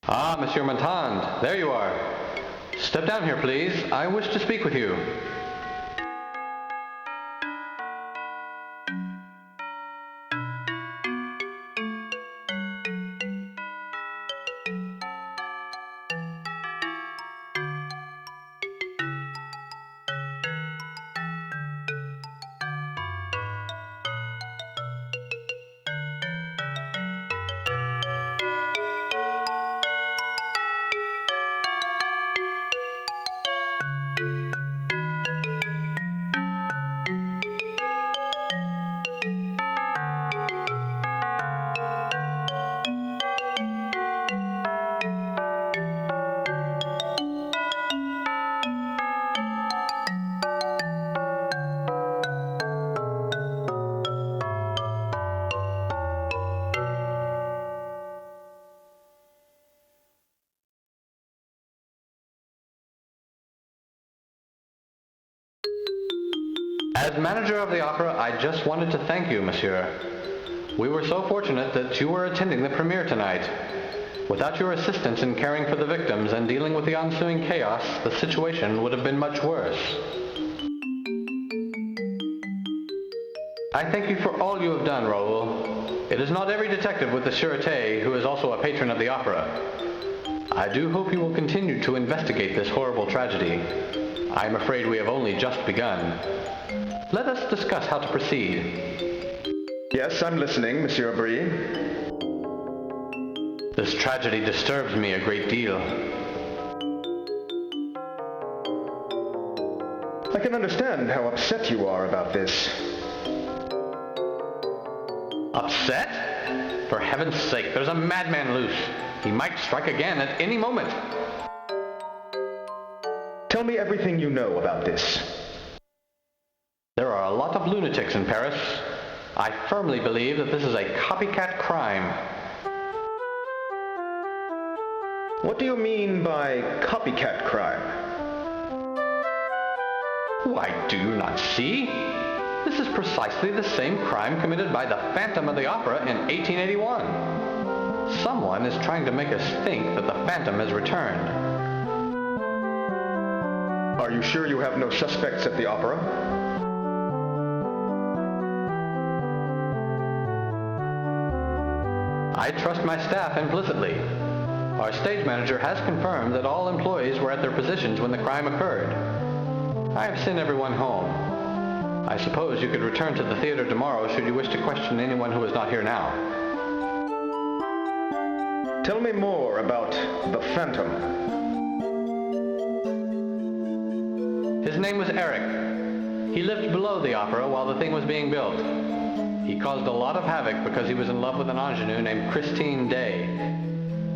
Ah, Monsieur Montand, there you are. Step down here, please. I wish to speak with you. As manager of the opera, I just wanted to thank you, monsieur. We were so fortunate that you were attending the premiere tonight. Without your assistance in caring for the victims and dealing with the ensuing chaos, the situation would have been much worse. I thank you for all you have done, Raoul. It is not every detective with the Sûreté who is also a patron of the opera. I do hope you will continue to investigate this horrible tragedy. I am afraid we have only just begun. Let us discuss how to proceed. Yes, I'm listening, Monsieur Brie. This tragedy disturbs me a great deal. I can understand how upset you are about this. Upset? For heaven's sake, there's a madman loose. He might strike again at any moment. Tell me everything you know about this. There are a lot of lunatics in Paris. I firmly believe that this is a copycat crime. What do you mean by copycat crime? Why, do you not see? This is precisely the same crime committed by the Phantom of the Opera in 1881. Someone is trying to make us think that the Phantom has returned. Are you sure you have no suspects at the opera? I trust my staff implicitly. Our stage manager has confirmed that all employees were at their positions when the crime occurred. I have sent everyone home. I suppose you could return to the theater tomorrow should you wish to question anyone who is not here now. Tell me more about the Phantom. His name was Eric. He lived below the opera while the thing was being built. He caused a lot of havoc because he was in love with an ingenue named Christine Day.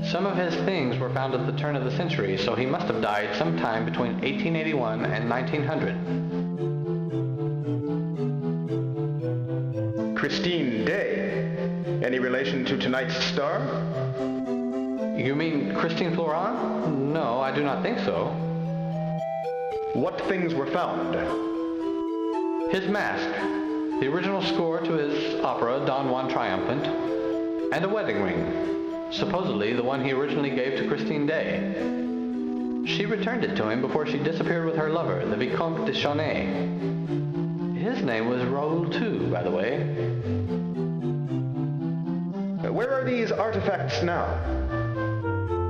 Some of his things were found at the turn of the century, so he must have died sometime between 1881 and 1900. Christine Day? Any relation to tonight's star? You mean Christine Florent? No, I do not think so. What things were found? His mask, the original score to his opera Don Juan Triumphant, and a wedding ring, supposedly the one he originally gave to Christine Day. She returned it to him before she disappeared with her lover, the Vicomte de Chauny. His name was Raoul too, by the way. Where are these artifacts now?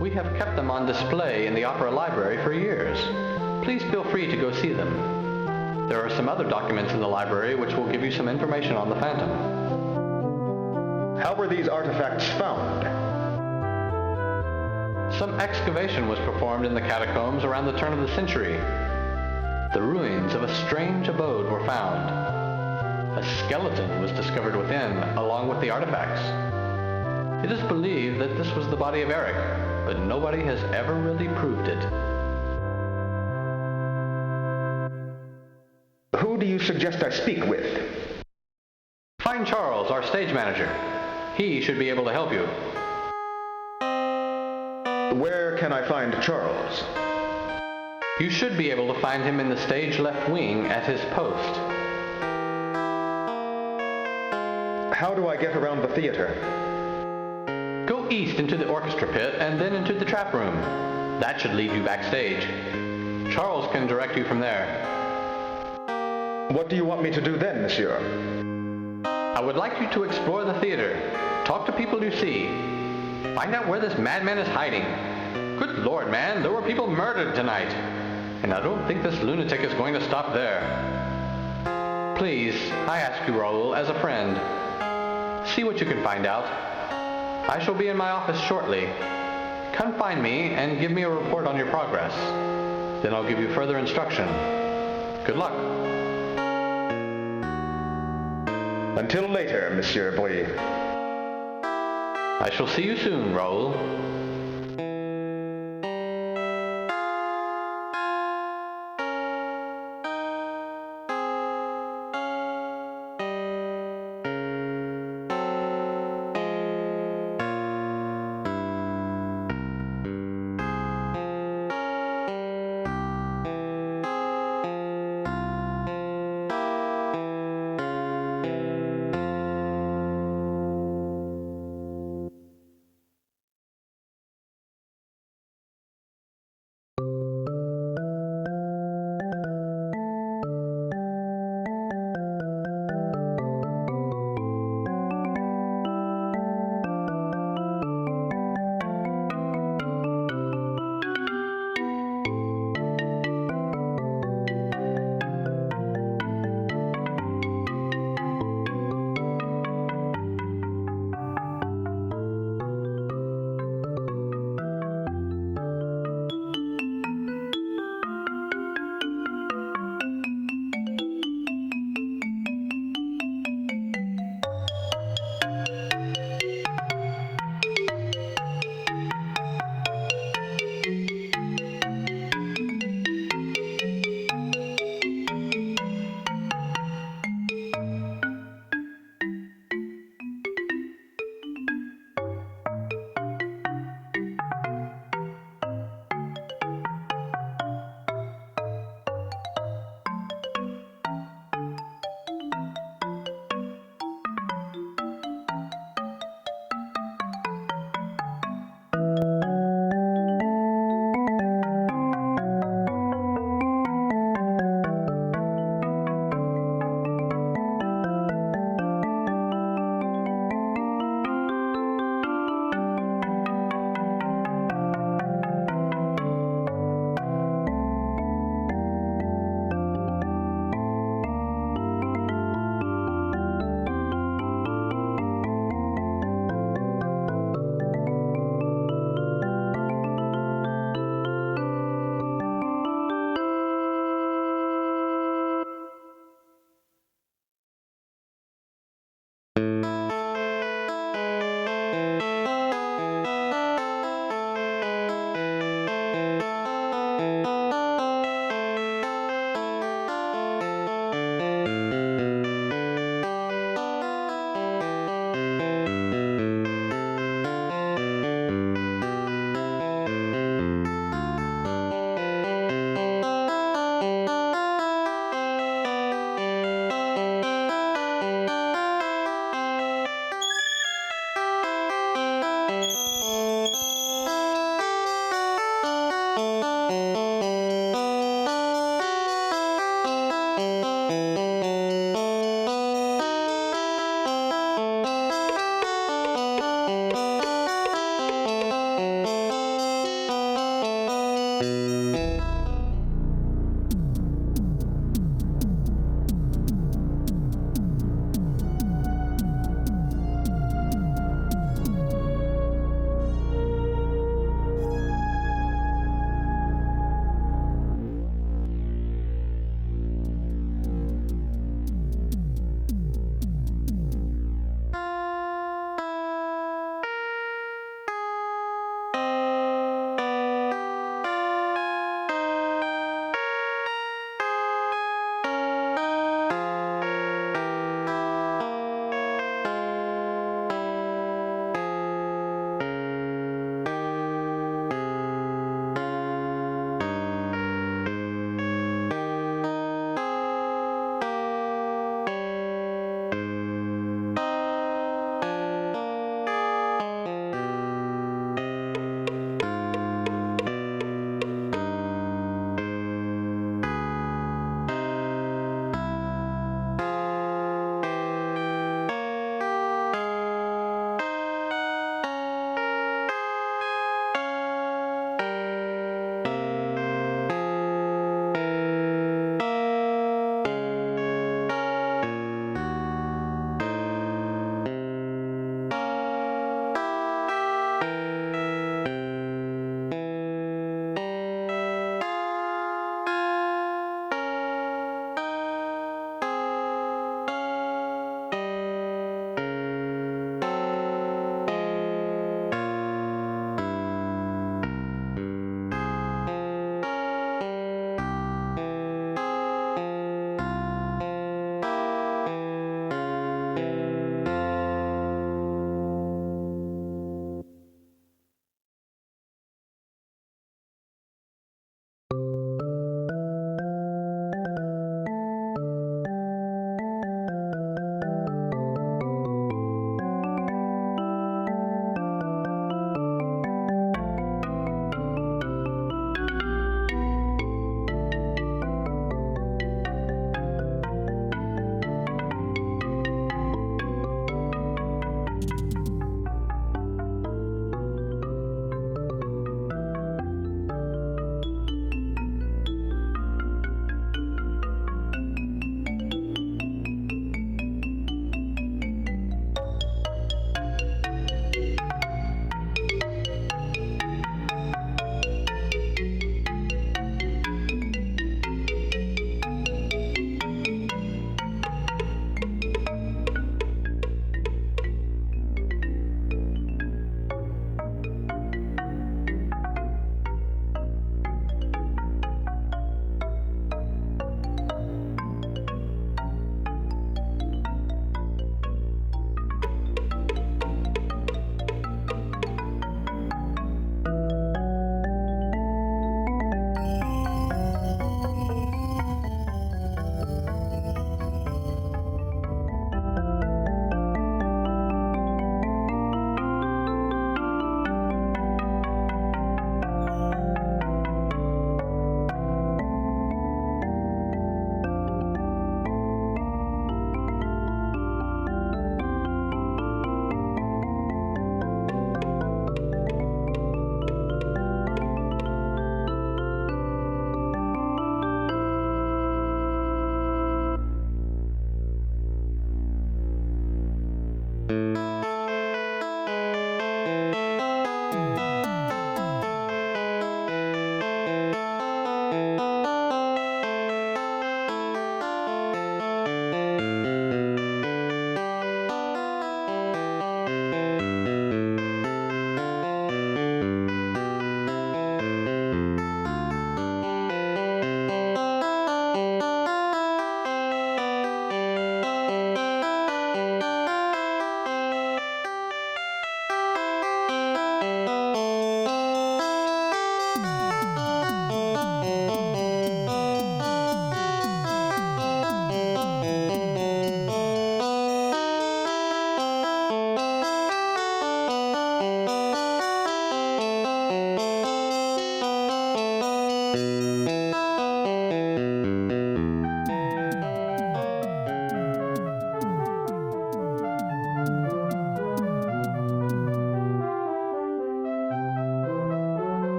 We have kept them on display in the opera library for years. Please feel free to go see them. There are some other documents in the library which will give you some information on the Phantom. How were these artifacts found? Some excavation was performed in the catacombs around the turn of the century. The ruins of a strange abode were found. A skeleton was discovered within, along with the artifacts. It is believed that this was the body of Eric, but nobody has ever really proved it. Who do you suggest I speak with? Find Charles, our stage manager. He should be able to help you. Where can I find Charles? You should be able to find him in the stage left wing at his post. How do I get around the theater? Go east into the orchestra pit and then into the trap room. That should lead you backstage. Charles can direct you from there. What do you want me to do then, monsieur? I would like you to explore the theater, talk to people you see, find out where this madman is hiding. Good Lord, man, there were people murdered tonight, and I don't think this lunatic is going to stop there. Please, I ask you, Raoul, as a friend, see what you can find out. I shall be in my office shortly. Come find me and give me a report on your progress. Then I'll give you further instruction. Good luck. Until later, Monsieur Brie. I shall see you soon, Raoul.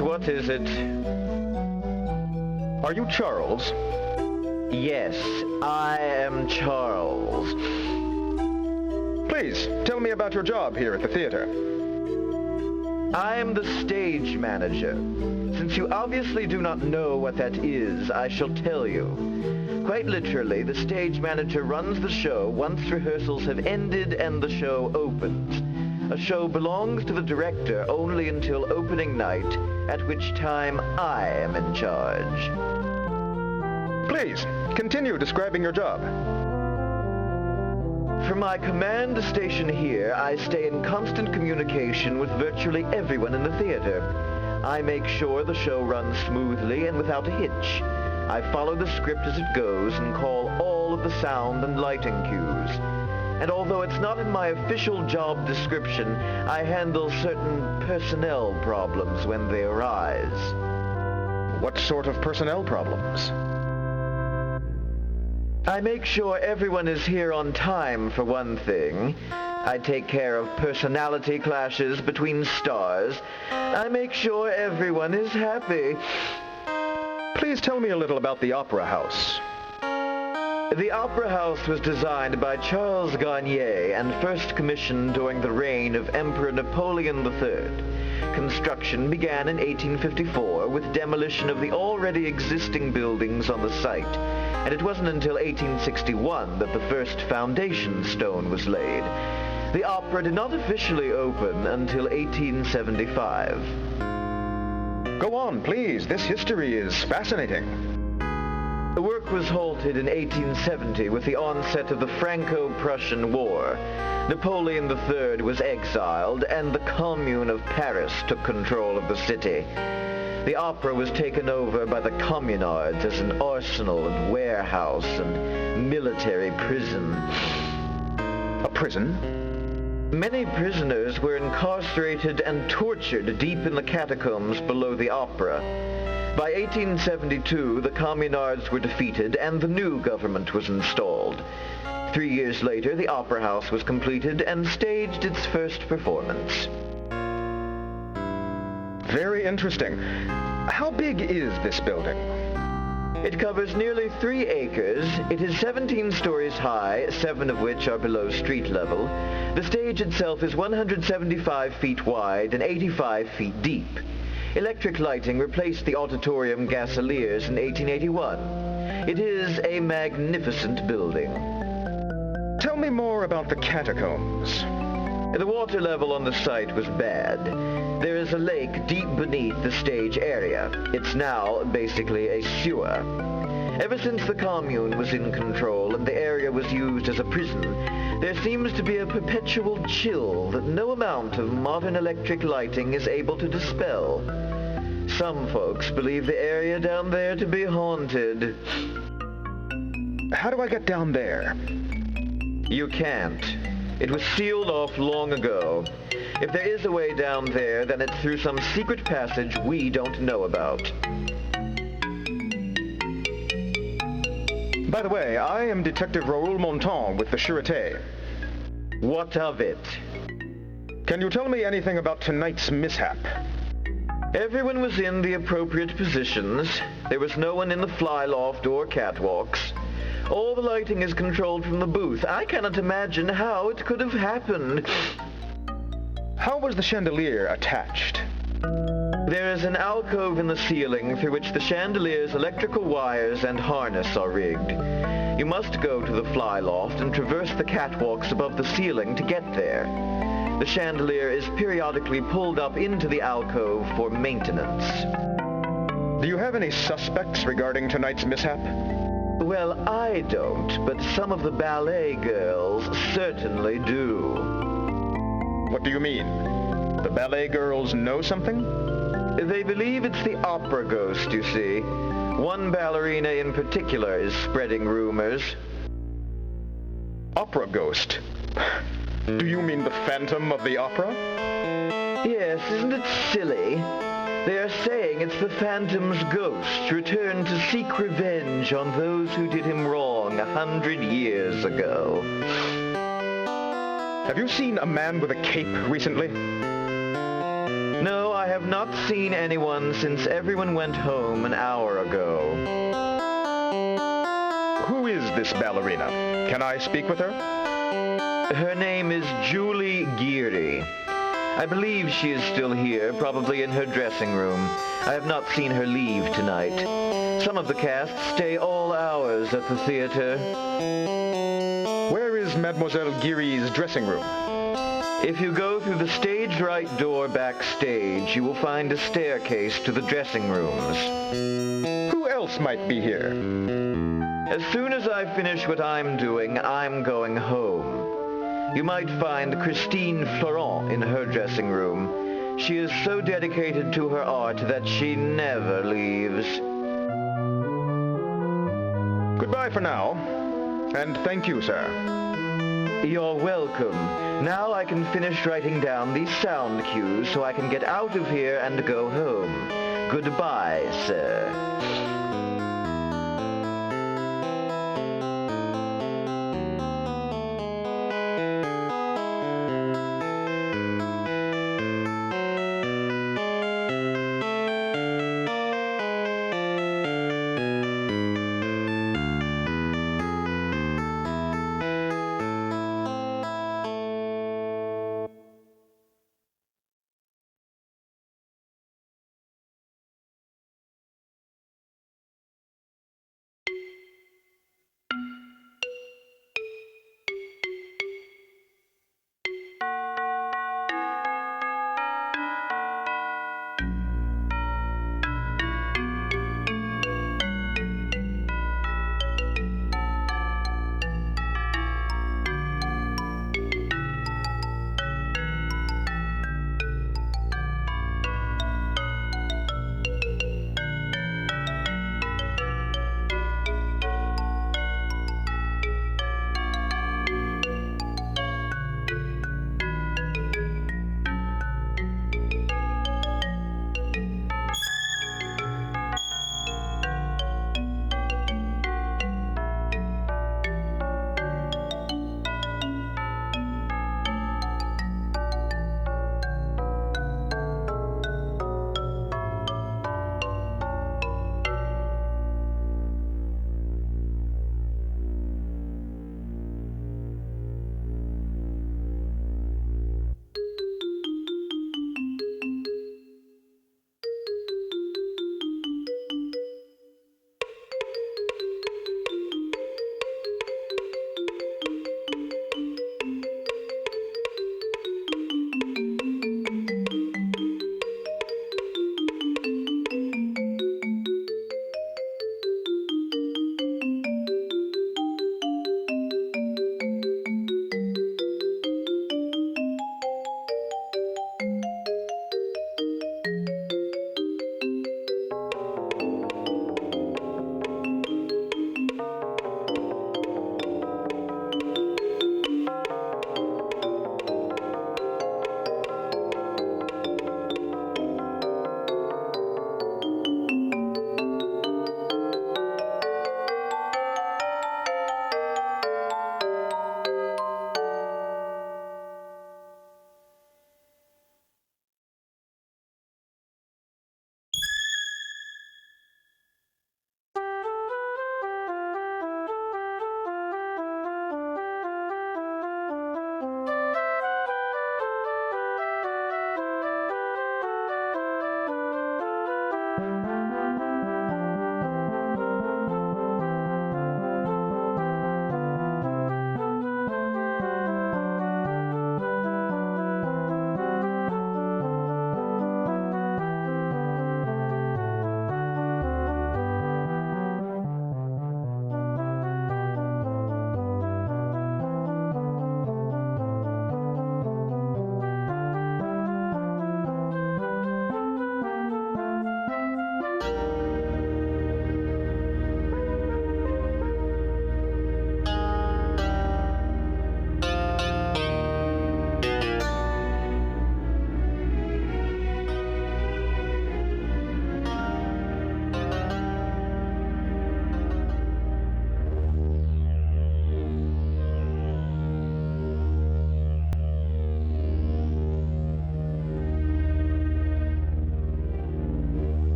what is it? Are you Charles? Yes, I am Charles. Please, tell me about your job here at the theater. I am the stage manager. Since you obviously do not know what that is, I shall tell you. Quite literally, the stage manager runs the show once rehearsals have ended and the show opens. A show belongs to the director only until opening night, at which time I am in charge. Please, continue describing your job. From my command station here, I stay in constant communication with virtually everyone in the theater. I make sure the show runs smoothly and without a hitch. I follow the script as it goes and call all of the sound and lighting cues. And although it's not in my official job description, I handle certain personnel problems when they arise. What sort of personnel problems? I make sure everyone is here on time, for one thing. I take care of personality clashes between stars. I make sure everyone is happy. Please tell me a little about the Opera House. The Opera House was designed by Charles Garnier and first commissioned during the reign of Emperor Napoleon III. Construction began in 1854 with demolition of the already existing buildings on the site, and it wasn't until 1861 that the first foundation stone was laid. The opera did not officially open until 1875. Go on, please. This history is fascinating. The work was halted in 1870 with the onset of the Franco-Prussian War. Napoleon III was exiled, and the Commune of Paris took control of the city. The opera was taken over by the communards as an arsenal and warehouse and military prison. A prison? Many prisoners were incarcerated and tortured deep in the catacombs below the opera. By 1872, the communards were defeated and the new government was installed. 3 years later, the Opera House was completed and staged its first performance. Very interesting. How big is this building? It covers nearly 3 acres. It is 17 stories high, 7 of which are below street level. The stage itself is 175 feet wide and 85 feet deep. Electric lighting replaced the auditorium gasoliers in 1881. It is a magnificent building. Tell me more about the catacombs. The water level on the site was bad. There is a lake deep beneath the stage area. It's now basically a sewer. Ever since the commune was in control and the area was used as a prison, there seems to be a perpetual chill that no amount of modern electric lighting is able to dispel. Some folks believe the area down there to be haunted. How do I get down there? You can't. It was sealed off long ago. If there is a way down there, then it's through some secret passage we don't know about. By the way, I am Detective Raoul Montan with the Sûreté. What of it? Can you tell me anything about tonight's mishap? Everyone was in the appropriate positions. There was no one in the fly loft or catwalks. All the lighting is controlled from the booth. I cannot imagine how it could have happened. How was the chandelier attached? There is an alcove in the ceiling through which the chandelier's electrical wires and harness are rigged. You must go to the fly loft and traverse the catwalks above the ceiling to get there. The chandelier is periodically pulled up into the alcove for maintenance. Do you have any suspects regarding tonight's mishap? Well, I don't, but some of the ballet girls certainly do. What do you mean? The ballet girls know something? They believe it's the opera ghost, you see. One ballerina in particular is spreading rumors. Opera ghost? Do you mean the Phantom of the Opera? Yes, isn't it silly? They are saying it's the Phantom's ghost returned to seek revenge on those who did him wrong 100 years ago. Have you seen a man with a cape recently? No, I have not seen anyone since everyone went home an hour ago. Who is this ballerina? Can I speak with her? Her name is Julie Geary. I believe she is still here, probably in her dressing room. I have not seen her leave tonight. Some of the cast stay all hours at the theater. Where is Mademoiselle Geary's dressing room? If you go through the stage right door backstage, you will find a staircase to the dressing rooms. Who else might be here? As soon as I finish what I'm doing, I'm going home. You might find Christine Florent in her dressing room. She is so dedicated to her art that she never leaves. Goodbye for now, and thank you, sir. You're welcome. Now I can finish writing down these sound cues so I can get out of here and go home. Goodbye, sir.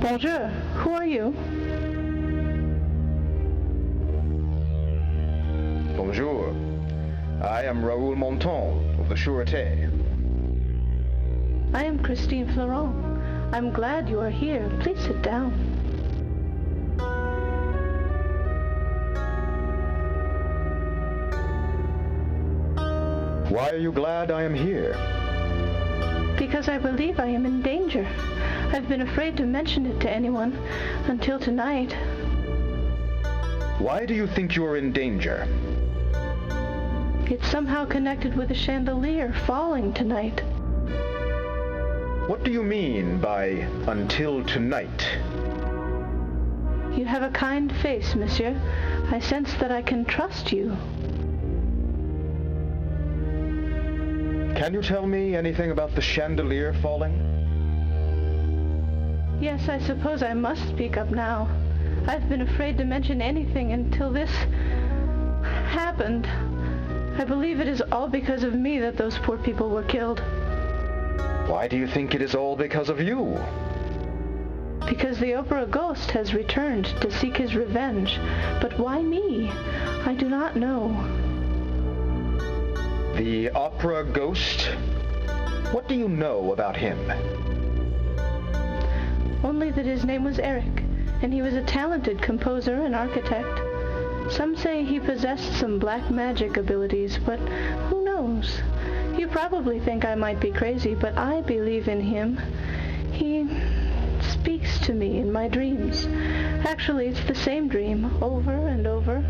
Bonjour. Who are you? Bonjour. I am Raoul Monton of the Sûreté. I am Christine Florent. I'm glad you are here. Please sit down. Why are you glad I am here? Because I believe I am in danger. I've been afraid to mention it to anyone until tonight. Why do you think you're in danger? It's somehow connected with a chandelier falling tonight. What do you mean by until tonight? You have a kind face, monsieur. I sense that I can trust you. Can you tell me anything about the chandelier falling? Yes, I suppose I must speak up now. I've been afraid to mention anything until this happened. I believe it is all because of me that those poor people were killed. Why do you think it is all because of you? Because the opera ghost has returned to seek his revenge. But why me? I do not know. The opera ghost? What do you know about him? Only that his name was Eric, and he was a talented composer and architect. Some say he possessed some black magic abilities, but who knows? You probably think I might be crazy, but I believe in him. He speaks to me in my dreams. Actually, it's the same dream, over and over.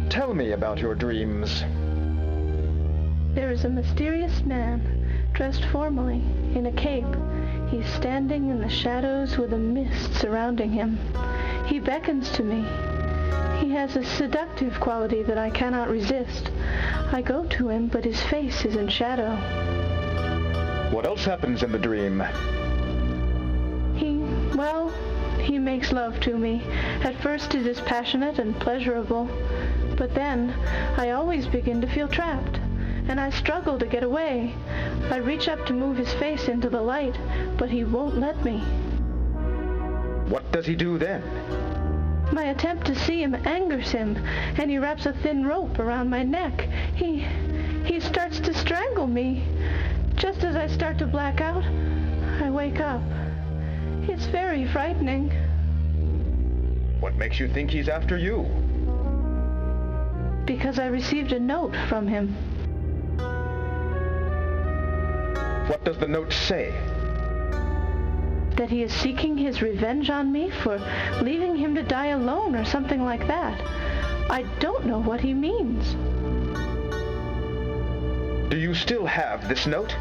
Tell me about your dreams. There is a mysterious man, dressed formally, in a cape. He's standing in the shadows with a mist surrounding him. He beckons to me. He has a seductive quality that I cannot resist. I go to him, but his face is in shadow. What else happens in the dream? He makes love to me. At first it is passionate and pleasurable, but then I always begin to feel trapped, and I struggle to get away. I reach up to move his face into the light, but he won't let me. What does he do then? My attempt to see him angers him, and he wraps a thin rope around my neck. He starts to strangle me. Just as I start to black out, I wake up. It's very frightening. What makes you think he's after you? Because I received a note from him. What does the note say? That he is seeking his revenge on me for leaving him to die alone or something like that. I don't know what he means. Do you still have this note?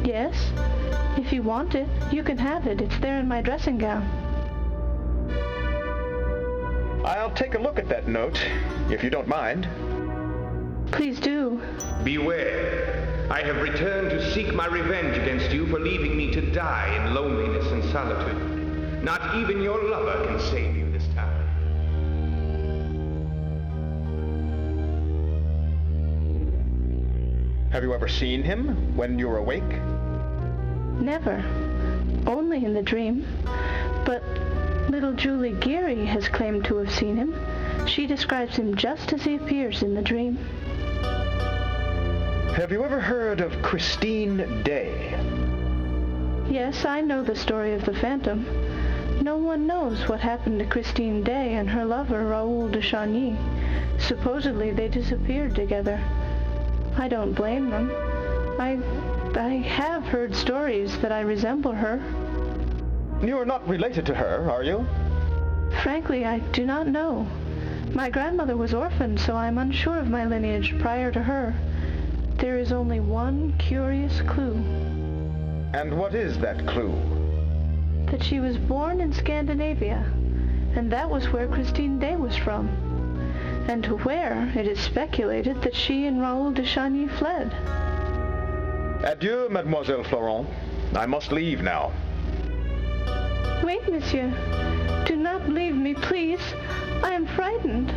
Yes. If you want it, you can have it. It's there in my dressing gown. I'll take a look at that note, if you don't mind. Please do. Beware. I have returned to seek my revenge against you for leaving me to die in loneliness and solitude. Not even your lover can save you this time. Have you ever seen him when you're awake? Never. Only in the dream. But little Julie Geary has claimed to have seen him. She describes him just as he appears in the dream. Have you ever heard of Christine Day? Yes, I know the story of the Phantom. No one knows what happened to Christine Day and her lover, Raoul de Chagny. Supposedly they disappeared together. I don't blame them. I have heard stories that I resemble her. You're not related to her, are you? Frankly, I do not know. My grandmother was orphaned, so I'm unsure of my lineage prior to her. There is only one curious clue. And what is that clue? That she was born in Scandinavia, and that was where Christine Day was from. And to where it is speculated that she and Raoul de Chagny fled. Adieu, Mademoiselle Florent. I must leave now. Wait, monsieur. Do not leave me, please. I am frightened.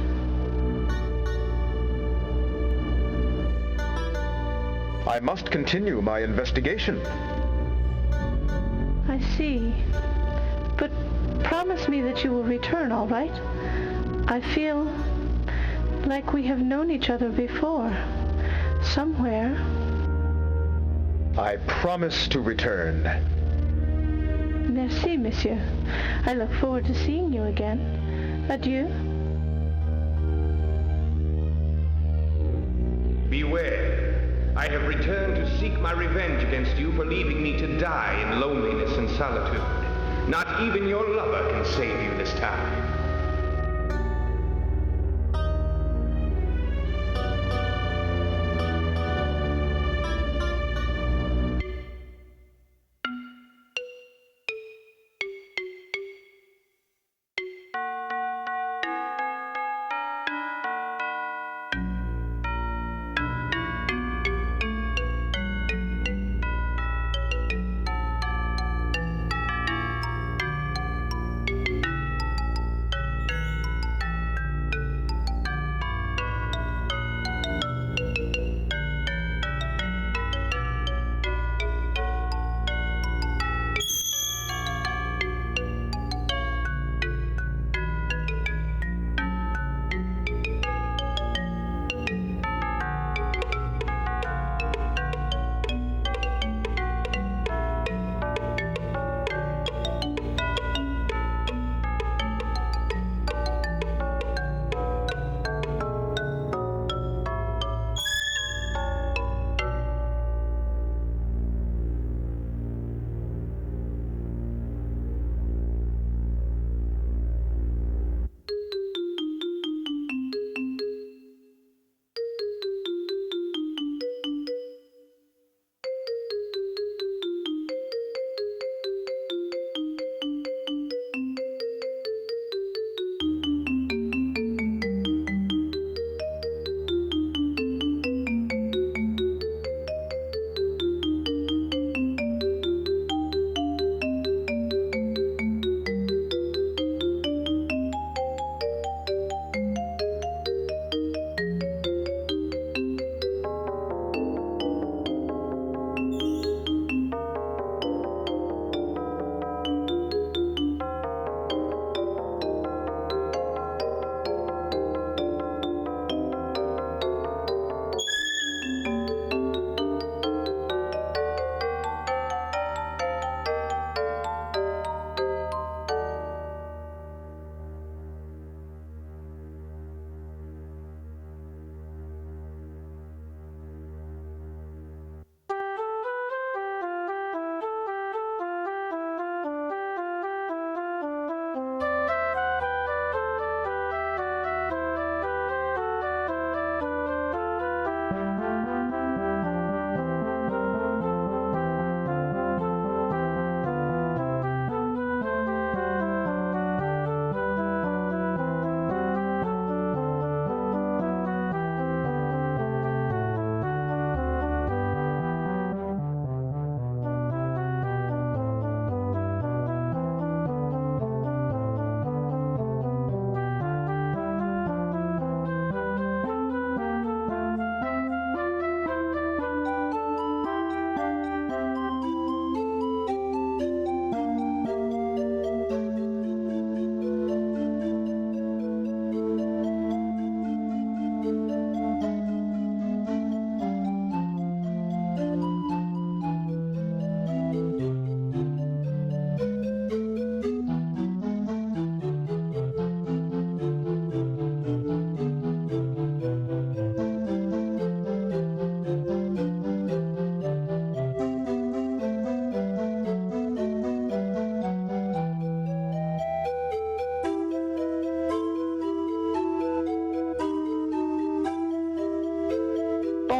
I must continue my investigation. I see. But promise me that you will return, all right? I feel like we have known each other before. Somewhere. I promise to return. Merci, monsieur. I look forward to seeing you again. Adieu. Beware. I have returned to seek my revenge against you for leaving me to die in loneliness and solitude. Not even your lover can save you this time.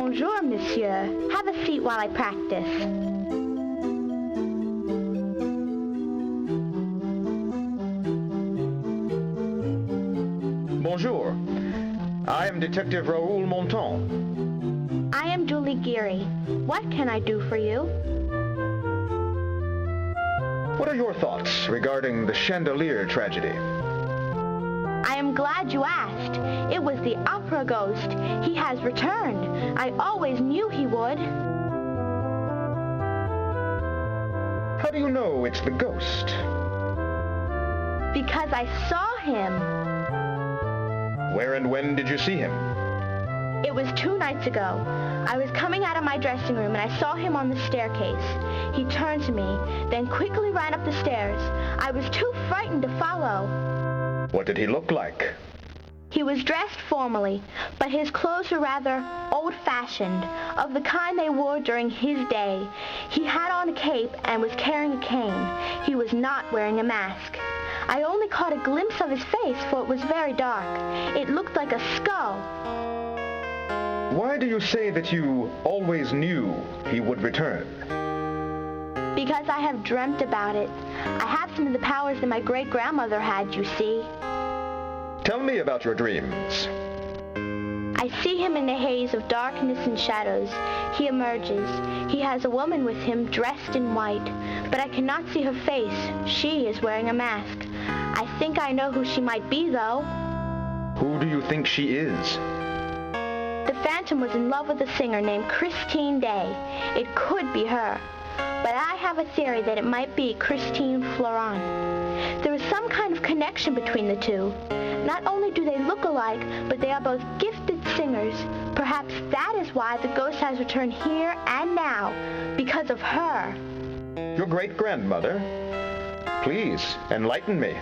Bonjour, monsieur. Have a seat while I practice. Bonjour. I am Detective Raoul Monton. I am Julie Geary. What can I do for you? What are your thoughts regarding the chandelier tragedy? I am glad you asked. It was the opera ghost. He has returned. I always knew he would. How do you know it's the ghost? Because I saw him. Where and when did you see him? It was 2 nights ago. I was coming out of my dressing room and I saw him on the staircase. He turned to me, then quickly ran up the stairs. I was too frightened to follow. What did he look like? He was dressed formally, but his clothes were rather old-fashioned, of the kind they wore during his day. He had on a cape and was carrying a cane. He was not wearing a mask. I only caught a glimpse of his face, for it was very dark. It looked like a skull. Why do you say that you always knew he would return? Because I have dreamt about it. I have some of the powers that my great-grandmother had, you see. Tell me about your dreams. I see him in the haze of darkness and shadows. He emerges. He has a woman with him dressed in white, but I cannot see her face. She is wearing a mask. I think I know who she might be, though. Who do you think she is? The Phantom was in love with a singer named Christine Day. It could be her. But I have a theory that it might be Christine Florent. There is some kind of connection between the two. Not only do they look alike, but they are both gifted singers. Perhaps that is why the ghost has returned here and now, because of her. Your great-grandmother? Please, enlighten me.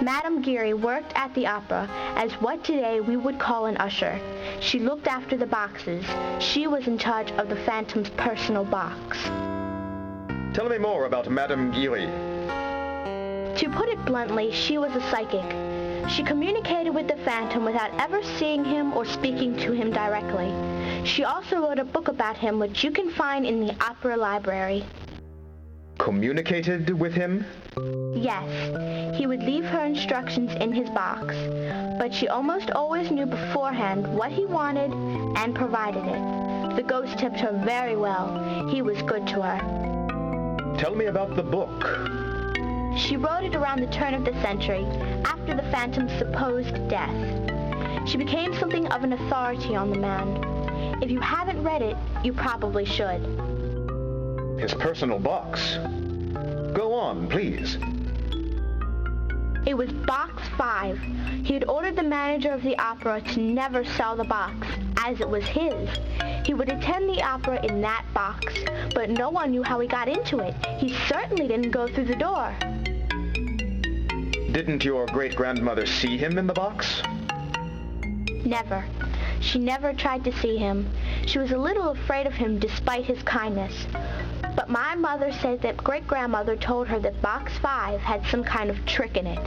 Madame Geary worked at the opera as what today we would call an usher. She looked after the boxes. She was in charge of the Phantom's personal box. Tell me more about Madame Geary. To put it bluntly, she was a psychic. She communicated with the Phantom without ever seeing him or speaking to him directly. She also wrote a book about him, which you can find in the opera library. Communicated with him? Yes. He would leave her instructions in his box, but she almost always knew beforehand what he wanted and provided it. The ghost tipped her very well. He was good to her. Tell me about the book. She wrote it around the turn of the century, after the Phantom's supposed death. She became something of an authority on the man. If you haven't read it, you probably should. His personal box. Go on, please. It was Box 5. He had ordered the manager of the opera to never sell the box, as it was his. He would attend the opera in that box, but no one knew how he got into it. He certainly didn't go through the door. Didn't your great-grandmother see him in the box? Never. She never tried to see him. She was a little afraid of him despite his kindness. But my mother said that great-grandmother told her that Box 5 had some kind of trick in it.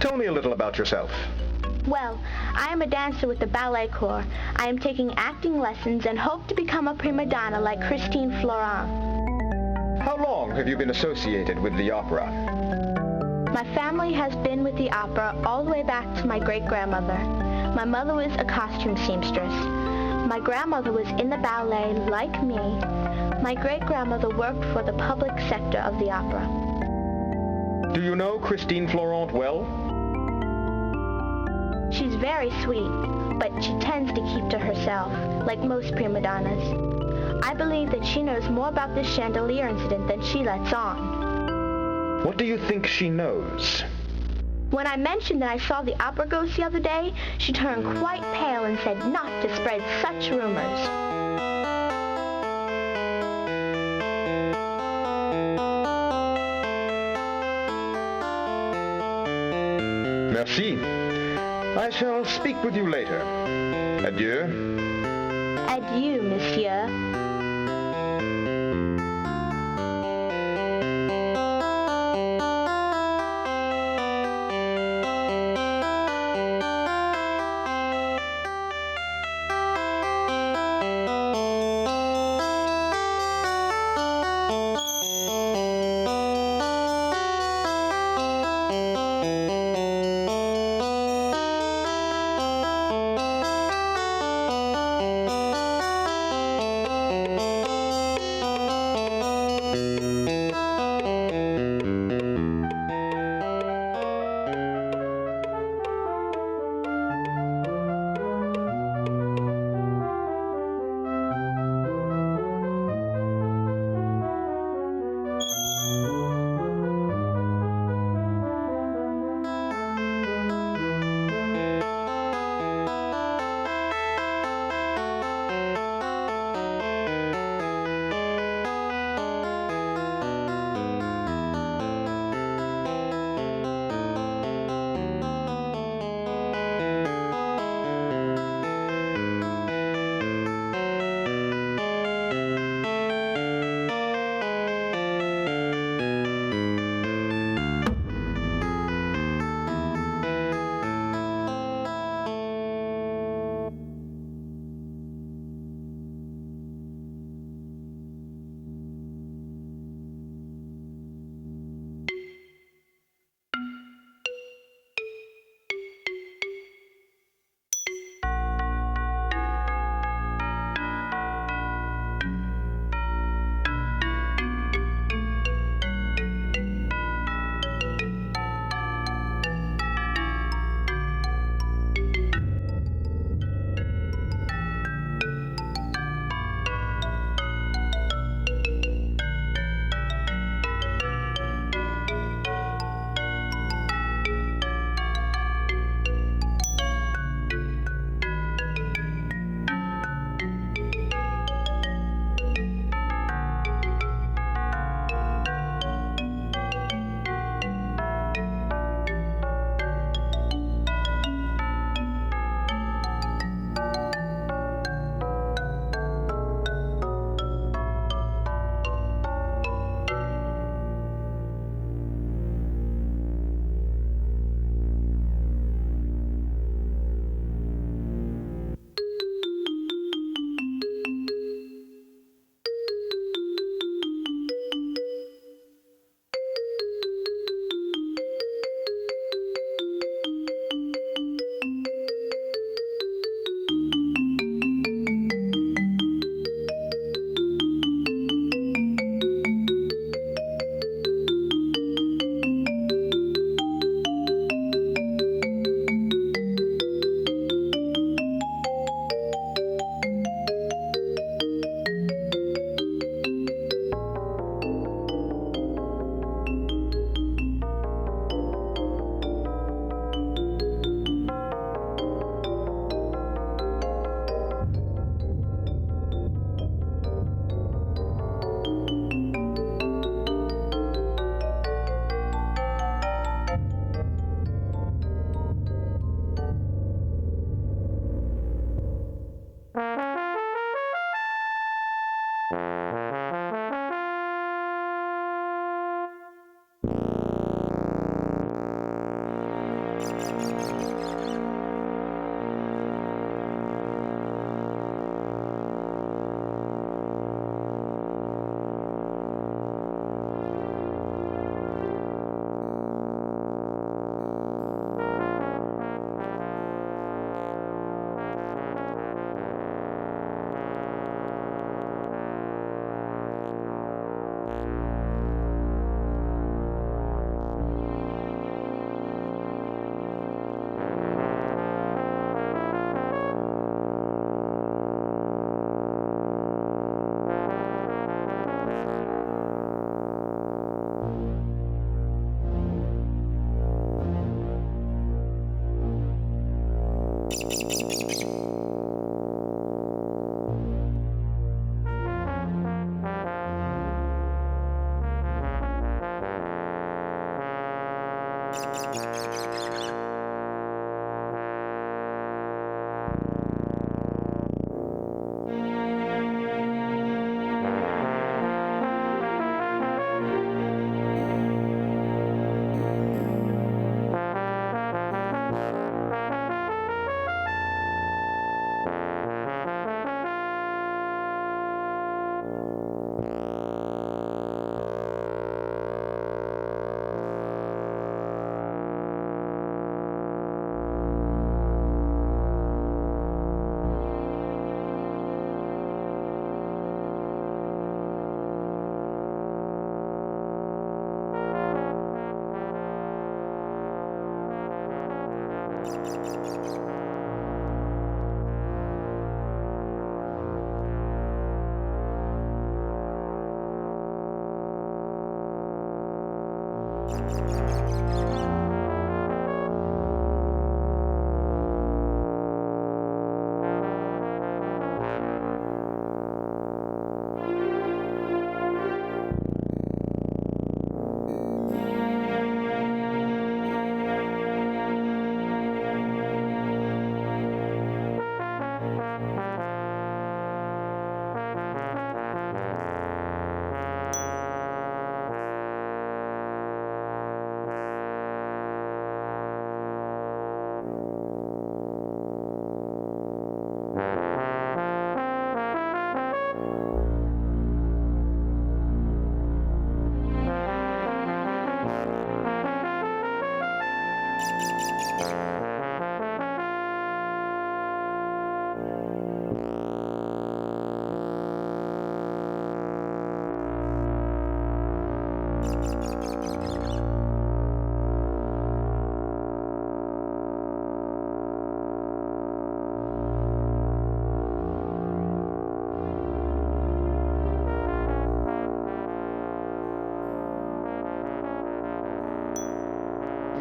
Tell me a little about yourself. Well, I am a dancer with the ballet corps. I am taking acting lessons and hope to become a prima donna like Christine Florent. How long have you been associated with the opera? My family has been with the opera all the way back to my great-grandmother. My mother was a costume seamstress. My grandmother was in the ballet, like me. My great-grandmother worked for the public sector of the opera. Do you know Christine Florent well? She's very sweet, but she tends to keep to herself, like most prima donnas. I believe that she knows more about this chandelier incident than she lets on. What do you think she knows? When I mentioned that I saw the opera ghost the other day, she turned quite pale and said not to spread such rumors. Merci. I shall speak with you later. Adieu. Adieu, monsieur.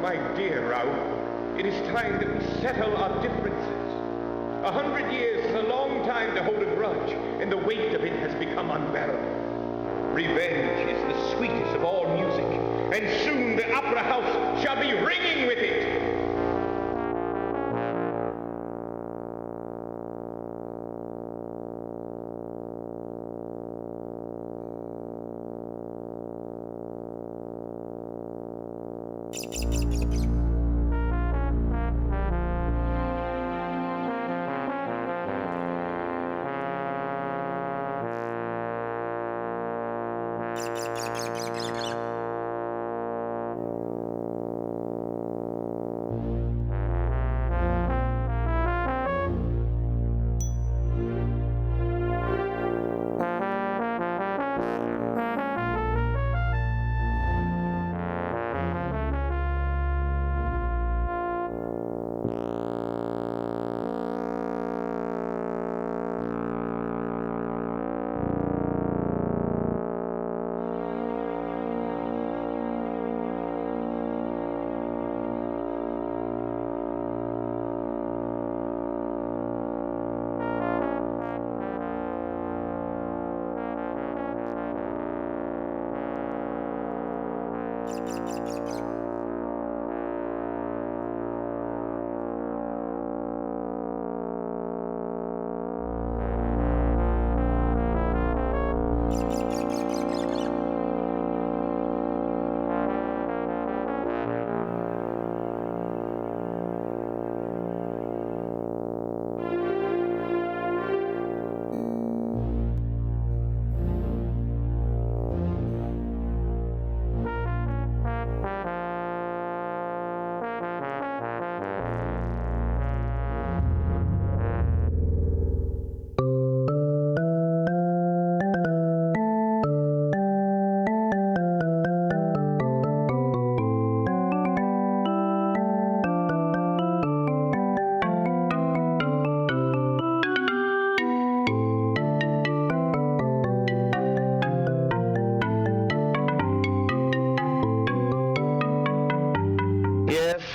My dear Raoul, it is time that we settle our differences. 100 years is a long time to hold a grudge, and the weight of it has become unbearable. Revenge is the sweetest of all music, and soon the opera house shall be ringing with it.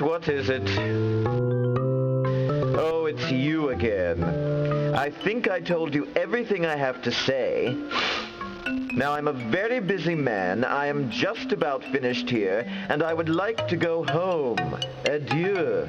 What is it? Oh, it's you again. I think I told you everything I have to say. Now, I'm a very busy man. I am just about finished here, and I would like to go home. Adieu.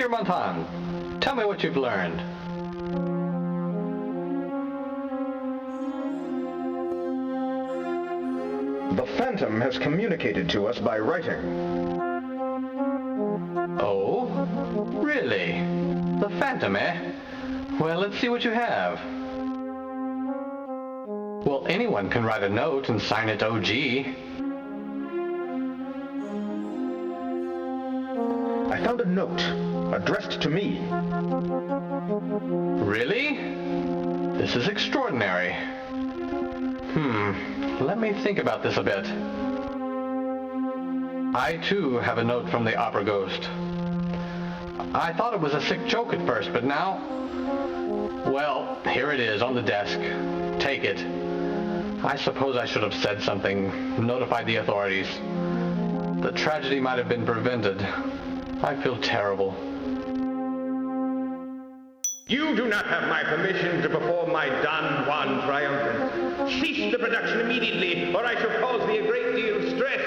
Monsieur Montan, tell me what you've learned. The Phantom has communicated to us by writing. Oh? Really? The Phantom, eh? Well, let's see what you have. Well, anyone can write a note and sign it OG. I found a note addressed to me. Really? This is extraordinary. Let me think about this a bit. I, too, have a note from the opera ghost. I thought it was a sick joke at first, but now... Well, here it is on the desk. Take it. I suppose I should have said something, notified the authorities. The tragedy might have been prevented. I feel terrible. You do not have my permission to perform my Don Juan triumphant. Cease the production immediately, or I shall cause thee a great deal of stress.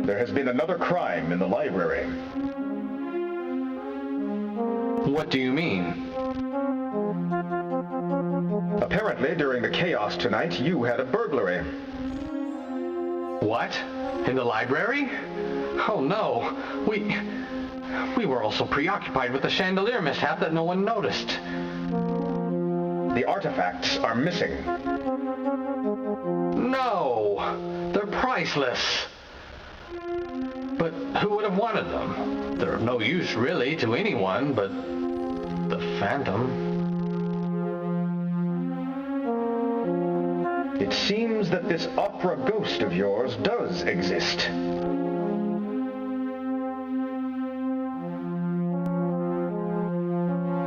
There has been another crime in the library. What do you mean? Apparently, during the chaos tonight, you had a burglary. What? In the library? Oh no, we were all so preoccupied with the chandelier mishap that no one noticed. The artifacts are missing. No! They're priceless! But who would have wanted them? They're of no use, really, to anyone but the Phantom. It seems that this opera ghost of yours does exist.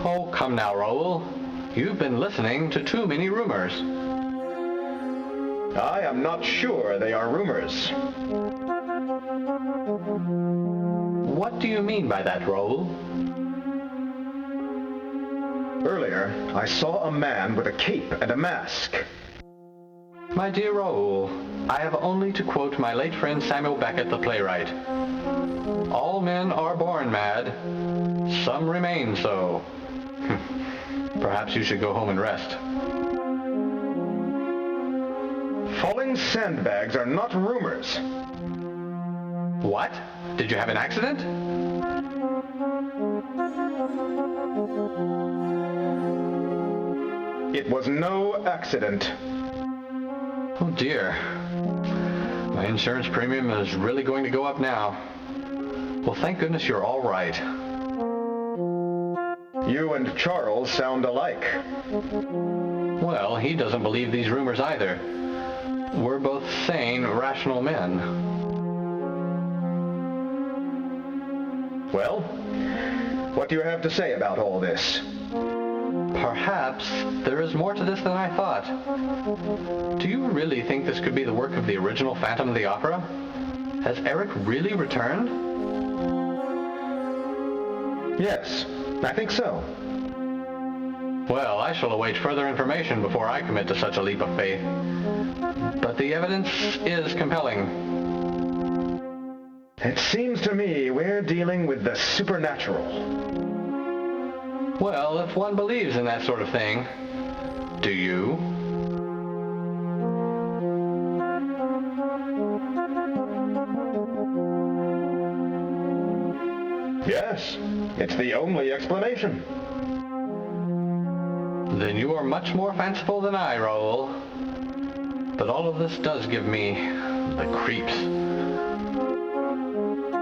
Oh, come now, Raoul. You've been listening to too many rumors. I am not sure they are rumors. What do you mean by that, Raoul? Earlier, I saw a man with a cape and a mask. My dear Raoul, I have only to quote my late friend Samuel Beckett, the playwright. All men are born mad. Some remain so. Perhaps you should go home and rest. Falling sandbags are not rumors. What? Did you have an accident? It was no accident. Oh dear. My insurance premium is really going to go up now. Well, thank goodness you're all right. You and Charles sound alike. Well, he doesn't believe these rumors either. We're both sane, rational men. Well, what do you have to say about all this? Perhaps there is more to this than I thought. Do you really think this could be the work of the original Phantom of the Opera? Has Eric really returned? Yes, I think so. Well, I shall await further information before I commit to such a leap of faith. But the evidence is compelling. It seems to me we're dealing with the supernatural. Well, if one believes in that sort of thing, do you? Yes, it's the only explanation. Then you are much more fanciful than I, Raoul. But all of this does give me the creeps.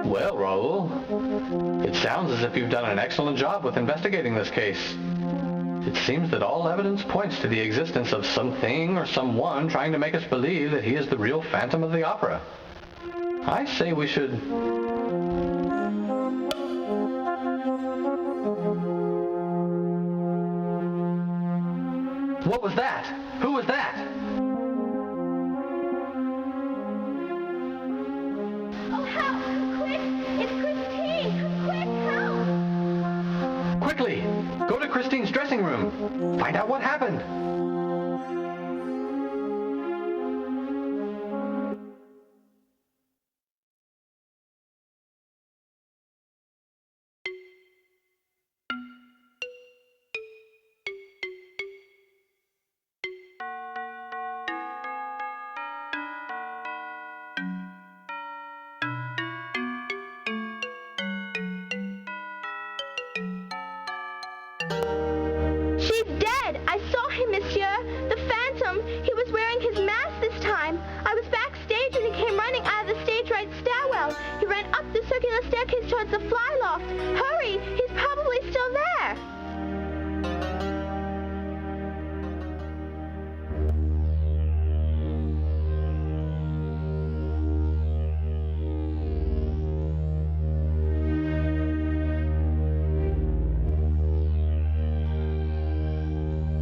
Well, Raoul, it sounds as if you've done an excellent job with investigating this case. It seems that all evidence points to the existence of something or someone trying to make us believe that he is the real Phantom of the Opera. I say we should... What was that? Who was that? Oh, help! Quick! It's Christine! Quick, help! Quickly! Go to Christine's dressing room. Find out what happened. staircase towards the flyloft. Hurry! He's probably still there.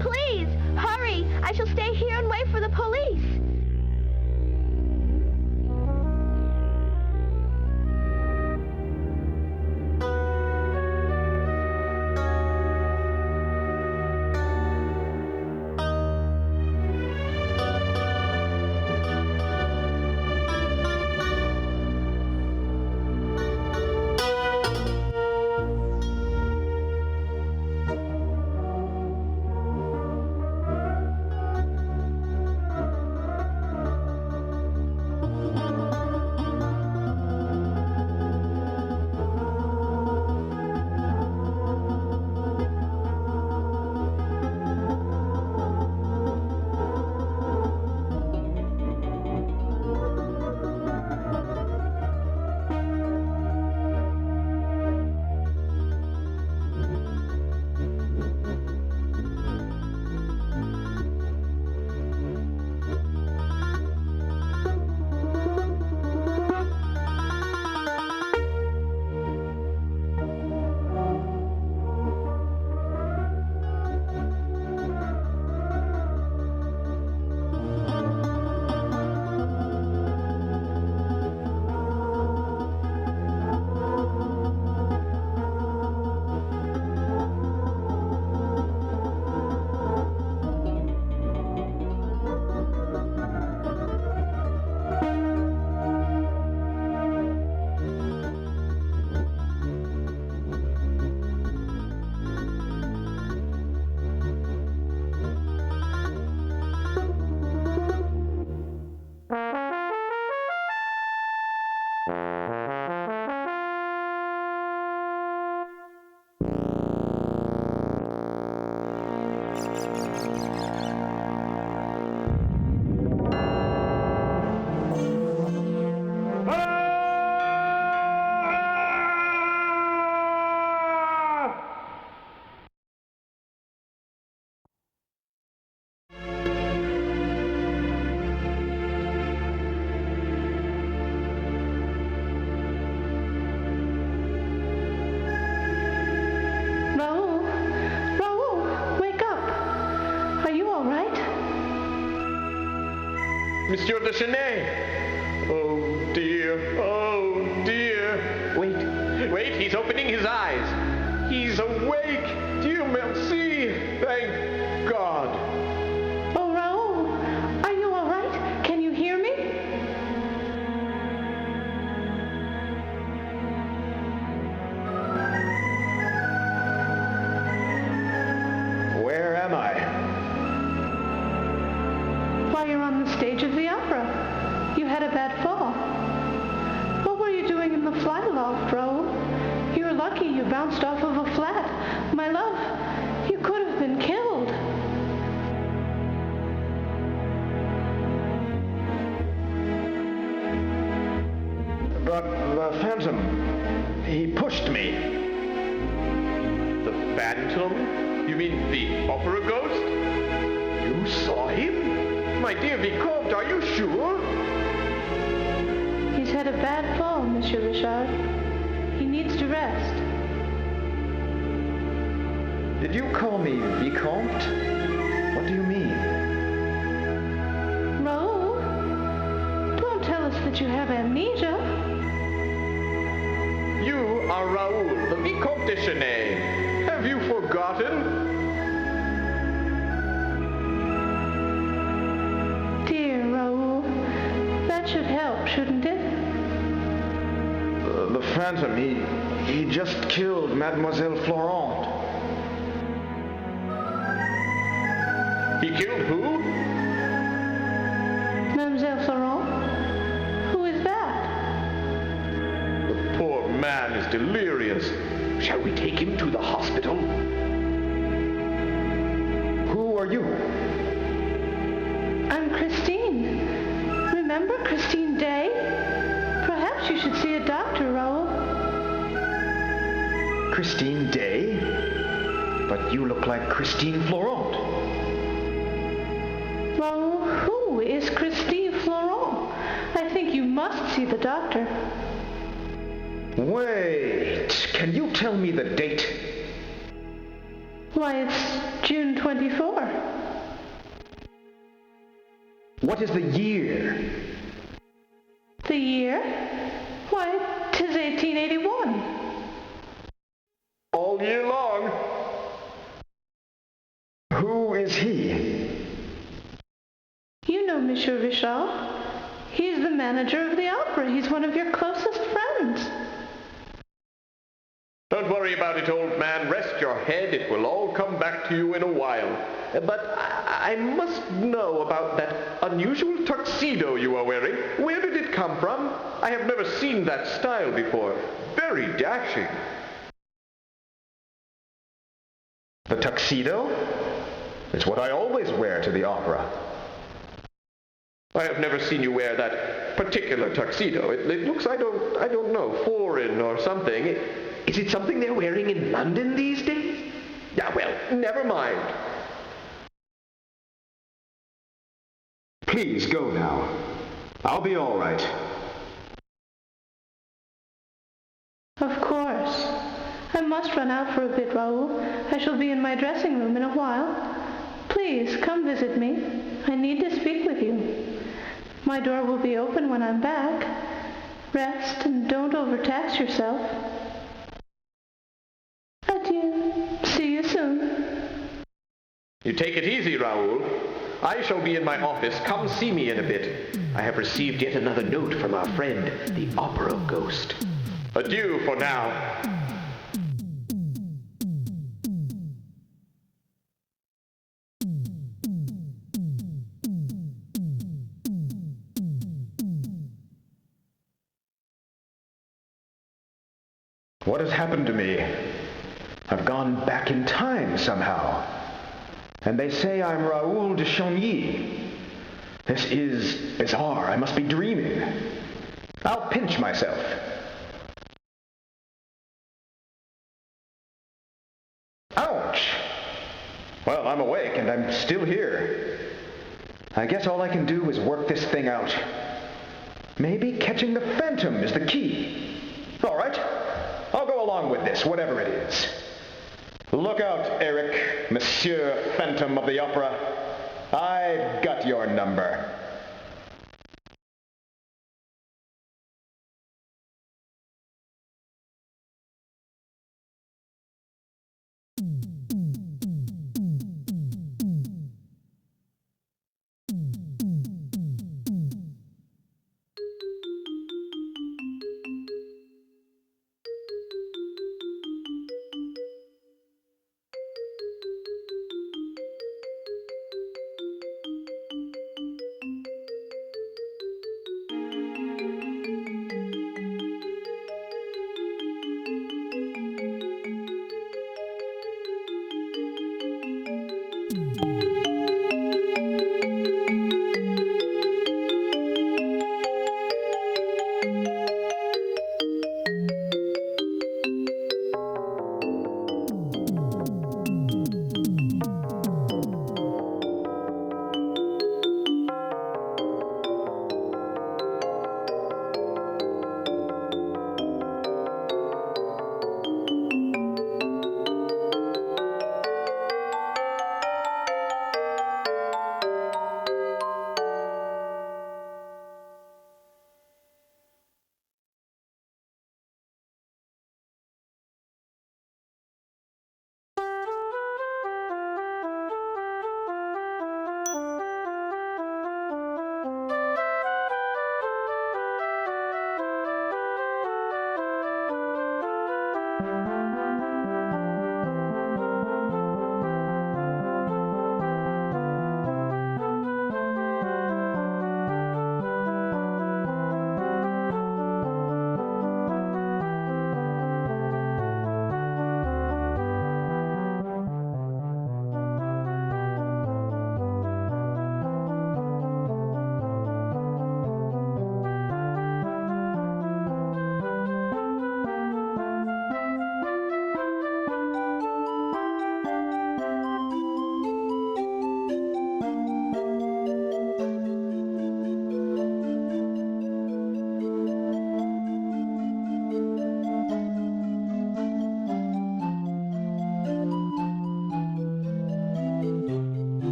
Please, hurry! I shall stay here and wait for the police. Monsieur de Chenet! Oh dear, oh dear! Wait, he's opening his eyes! He's awake! Dieu merci! Thank God! Oh, Raoul, are you all right? Can you hear me? Where am I? Why, you're on the stage of the opera. You had a bad fall. What were you doing in the flyloft, Raoul? You're lucky you bounced off of a flat. My love, you could have been killed. But the Phantom, he pushed me. The Phantom? You mean the opera ghost? You saw him? My dear Vicomte, are you sure? He's had a bad fall, Monsieur Richard. He needs to rest. Did you call me Vicomte? What do you mean? Raoul, don't tell us that you have amnesia. You are Raoul, the Vicomte de Chenet. Have you forgotten? Dear Raoul, that should help, shouldn't it? The Phantom, he just killed Mademoiselle Florent. He killed who? Mademoiselle Florent? Who is that? The poor man is delirious. Shall we take him to the hospital? Who are you? I'm Christine. Remember Christine Day? Perhaps you should see a doctor, Raoul. Christine Day, but you look like Christine Florent. Well, who is Christine Florent? I think you must see the doctor. Wait, can you tell me the date? Why, it's June 24. What is the year? The year? Why, 'tis 1881. All year long. Who is he? You know Monsieur Richard. He's the manager of the opera. He's one of your closest friends. Don't worry about it, old man. Rest your head. It will all come back to you in a while. But I must know about that unusual tuxedo you are wearing. Where did it come from? I have never seen that style before. Very dashing. The tuxedo? It's what I always wear to the opera. I have never seen you wear that particular tuxedo. It looks, I don't know, foreign or something. Is it something they're wearing in London these days? Yeah, well, never mind. Please go now. I'll be all right. Of course. I must run out for a bit, Raoul. I shall be in my dressing room in a while. Please, come visit me. I need to speak with you. My door will be open when I'm back. Rest and don't overtax yourself. Adieu. See you soon. You take it easy, Raoul. I shall be in my office. Come see me in a bit. I have received yet another note from our friend, the opera ghost. Adieu for now. What has happened to me? I've gone back in time somehow. And they say I'm Raoul de Chagny. This is bizarre. I must be dreaming. I'll pinch myself. Ouch! Well, I'm awake and I'm still here. I guess all I can do is work this thing out. Maybe catching the Phantom is the key. All right. I'll go along with this, whatever it is. Look out, Eric, Monsieur Phantom of the Opera. I've got your number.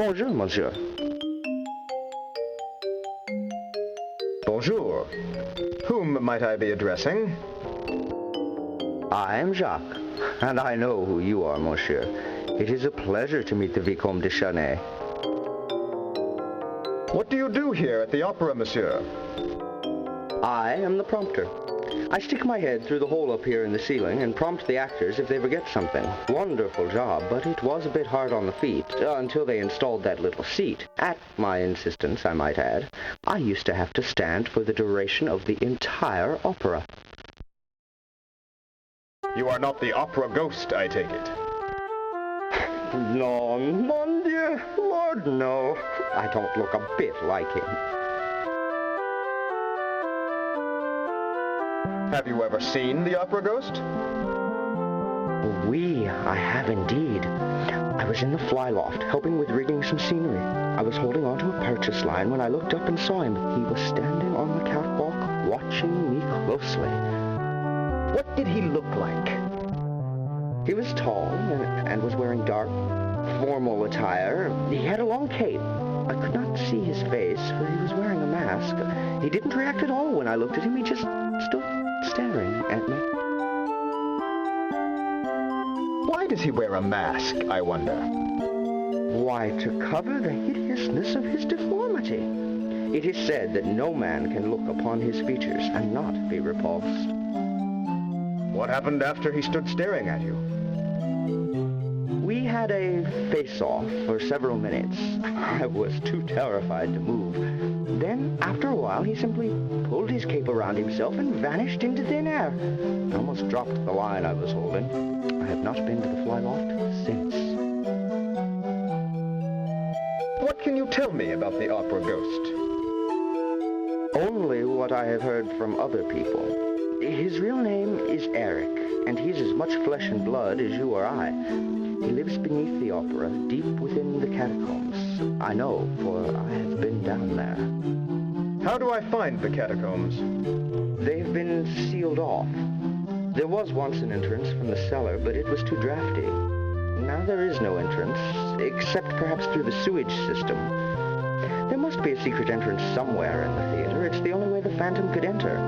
Bonjour, monsieur. Bonjour. Whom might I be addressing? I am Jacques, and I know who you are, monsieur. It is a pleasure to meet the Vicomte de Chanay. What do you do here at the opera, monsieur? I am the prompter. I stick my head through the hole up here in the ceiling and prompt the actors if they forget something. Wonderful job, but it was a bit hard on the feet until they installed that little seat. At my insistence, I might add. I used to have to stand for the duration of the entire opera. You are not the opera ghost, I take it. No, mon Dieu, Lord, no. I don't look a bit like him. Have you ever seen the opera ghost? Oui, I have indeed. I was in the flyloft, helping with rigging some scenery. I was holding onto a purchase line when I looked up and saw him. He was standing on the catwalk, watching me closely. What did he look like? He was tall and was wearing dark, formal attire. He had a long cape. I could not see his face, for he was wearing a mask. He didn't react at all when I looked at him. He just stood staring at me. Why does he wear a mask, I wonder? Why, to cover the hideousness of his deformity. It is said that no man can look upon his features and not be repulsed. What happened after he stood staring at you? We had a face-off for several minutes. I was too terrified to move. Then, after a while, he simply pulled his cape around himself and vanished into thin air. I almost dropped the line I was holding. I have not been to the flyloft since. What can you tell me about the opera ghost? Only what I have heard from other people. His real name is Eric, and he's as much flesh and blood as you or I. He lives beneath the opera, deep within the catacombs. I know, for I have been down there. How do I find the catacombs? They've been sealed off. There was once an entrance from the cellar, but it was too drafty. Now there is no entrance, except perhaps through the sewage system. There must be a secret entrance somewhere in the theater. It's the only way the Phantom could enter.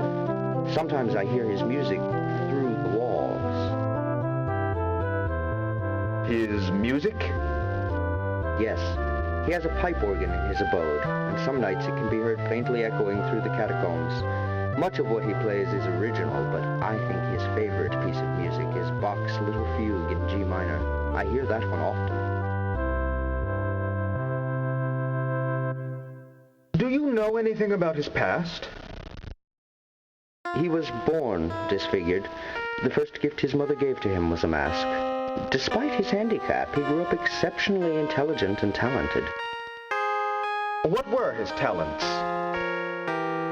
Sometimes I hear his music through the walls. His music? Yes. He has a pipe organ in his abode, and some nights it can be heard faintly echoing through the catacombs. Much of what he plays is original, but I think his favorite piece of music is Bach's Little Fugue in G minor. I hear that one often. Do you know anything about his past? He was born disfigured. The first gift his mother gave to him was a mask. Despite his handicap, he grew up exceptionally intelligent and talented. What were his talents?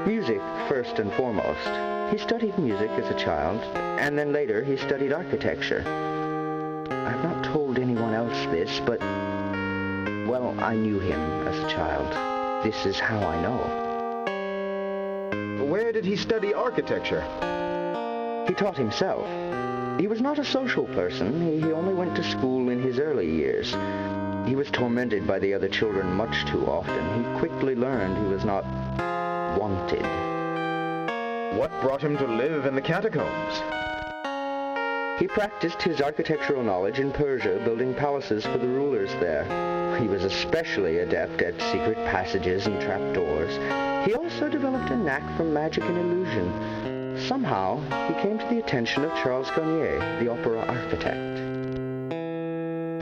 Music, first and foremost. He studied music as a child, and then later he studied architecture. I've not told anyone else this, but, well, I knew him as a child. This is how I know. Where did he study architecture? He taught himself. He was not a social person. He only went to school in his early years. He was tormented by the other children much too often. He quickly learned he was not wanted. What brought him to live in the catacombs? He practiced his architectural knowledge in Persia, building palaces for the rulers there. He was especially adept at secret passages and trapdoors. He also developed a knack for magic and illusion. Somehow, he came to the attention of Charles Garnier, the opera architect.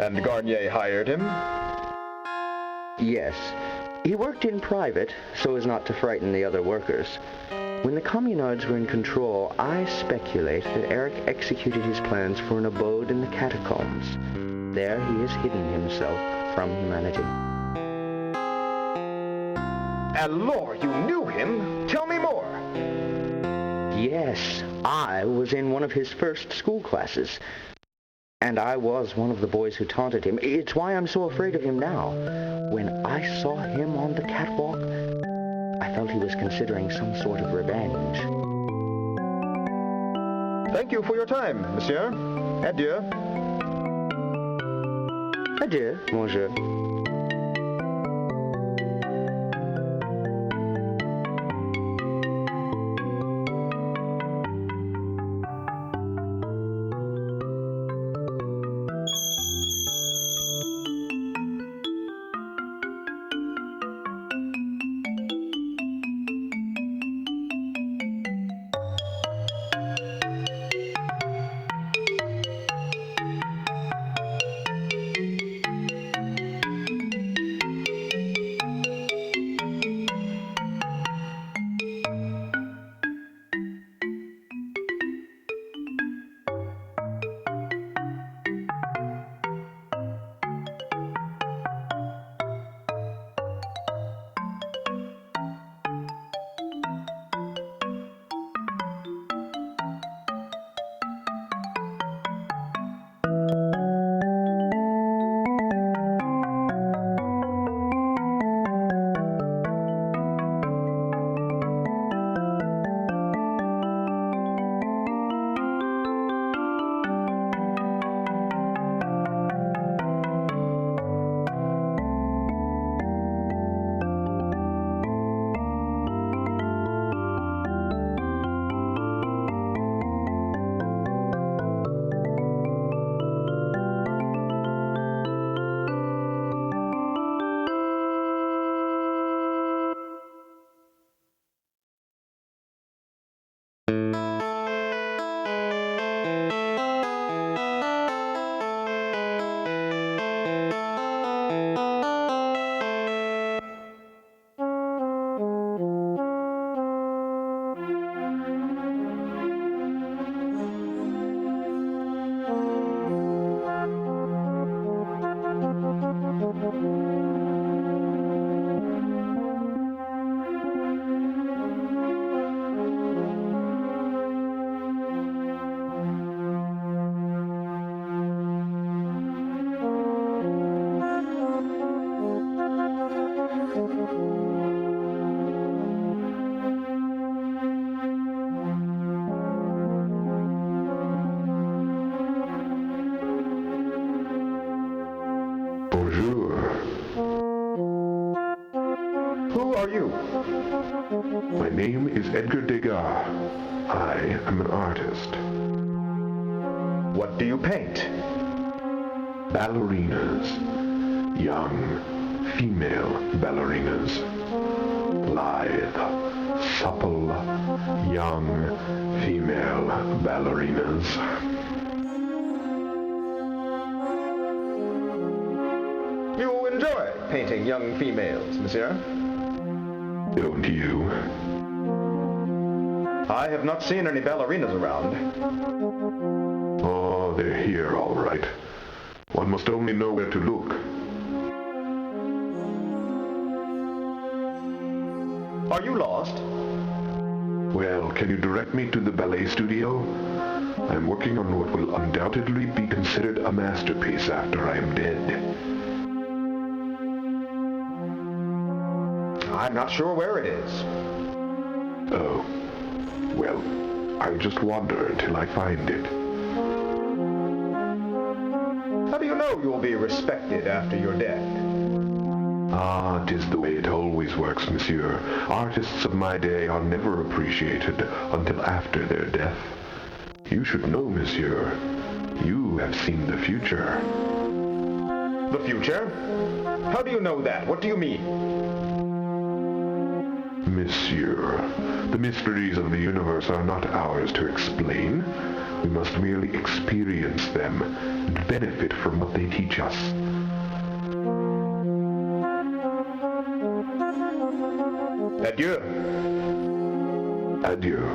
And Garnier hired him? Yes. He worked in private, so as not to frighten the other workers. When the communards were in control, I speculate that Eric executed his plans for an abode in the catacombs. There he has hidden himself from humanity. Alors, you knew him? Tell me more. Yes, I was in one of his first school classes. And I was one of the boys who taunted him. It's why I'm so afraid of him now. When I saw him on the catwalk, I felt he was considering some sort of revenge. Thank you for your time, monsieur. Adieu. Adieu, monsieur. Who are you? My name is Edgar Degas. I am an artist. What do you paint? Ballerinas. Young, female ballerinas. Lithe, supple, young, female ballerinas. You enjoy painting young females, monsieur? Don't you? I have not seen any ballerinas around. Oh, they're here, all right. One must only know where to look. Are you lost? Well, can you direct me to the ballet studio? I'm working on what will undoubtedly be considered a masterpiece after I am dead. I'm not sure where it is. Oh. Well, I'll just wander until I find it. How do you know you'll be respected after you're dead? Ah, 'tis the way it always works, monsieur. Artists of my day are never appreciated until after their death. You should know, monsieur. You have seen the future. The future? How do you know that? What do you mean? Monsieur, the mysteries of the universe are not ours to explain. We must merely experience them and benefit from what they teach us. Adieu. Adieu.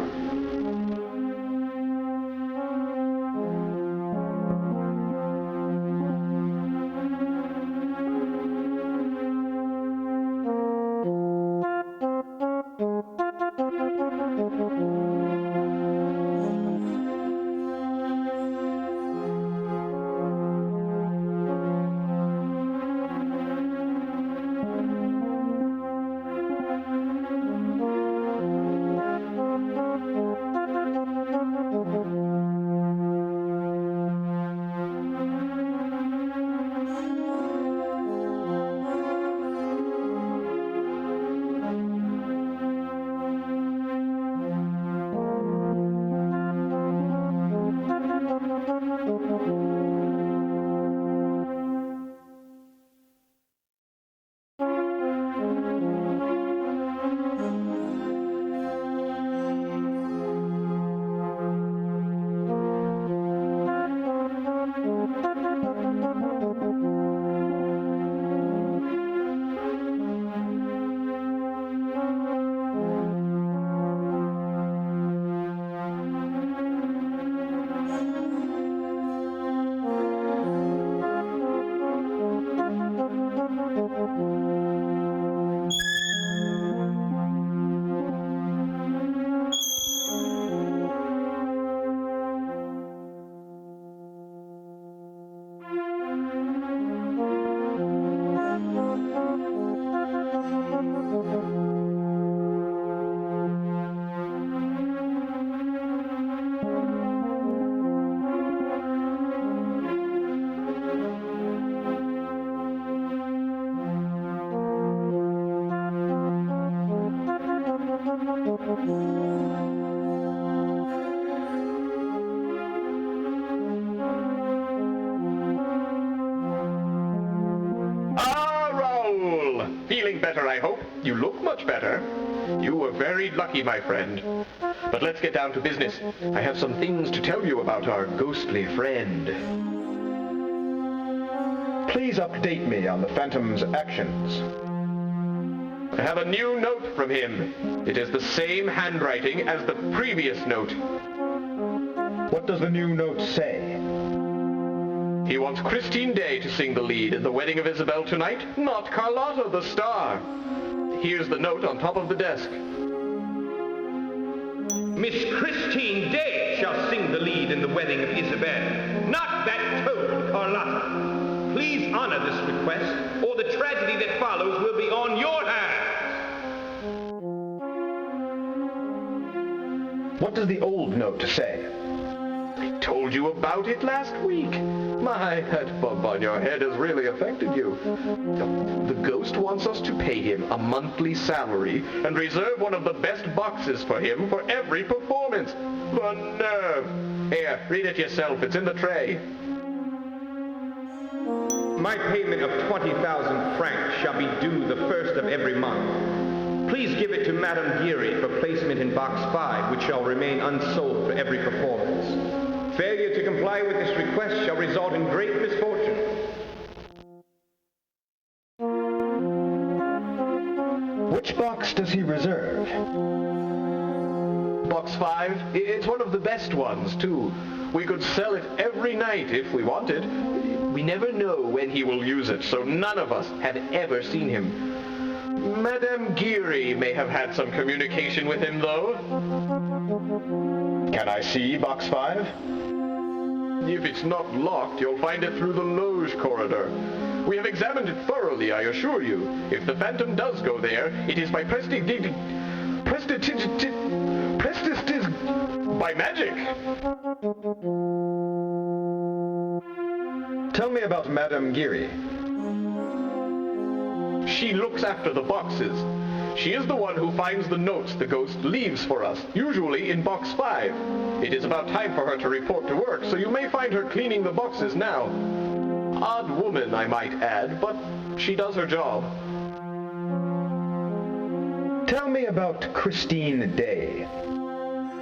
Feeling better, I hope. You look much better. You were very lucky, my friend. But let's get down to business. I have some things to tell you about our ghostly friend. Please update me on the Phantom's actions. I have a new note from him. It is the same handwriting as the previous note. What does the new note say? He wants Christine Day to sing the lead in the wedding of Isabel tonight, not Carlotta the star. Here's the note on top of the desk. Miss Christine Day shall sing the lead in the wedding of Isabel, not that toad Carlotta. Please honor this request, or the tragedy that follows will be on your hands. What does the old note say? I told you about it last week. My, that bump on your head has really affected you. The ghost wants us to pay him a monthly salary and reserve one of the best boxes for him for every performance. The nerve! Here, read it yourself. It's in the tray. My payment of 20,000 francs shall be due the first of every month. Please give it to Madame Geary for placement in box 5, which shall remain unsold for every performance. Failure to comply with this request shall result in great misfortune. Which box does he reserve? Box 5? It's one of the best ones, too. We could sell it every night if we wanted. We never know when he will use it, so none of us have ever seen him. Madame Geary may have had some communication with him, though. Can I see box 5? If it's not locked, you'll find it through the loge corridor. We have examined it thoroughly, I assure you. If the Phantom does go there, it is by by magic. Tell me about Madame Geary. She looks after the boxes. She is the one who finds the notes the ghost leaves for us, usually in box 5. It is about time for her to report to work, so you may find her cleaning the boxes now. Odd woman, I might add, but she does her job. Tell me about Christine Day.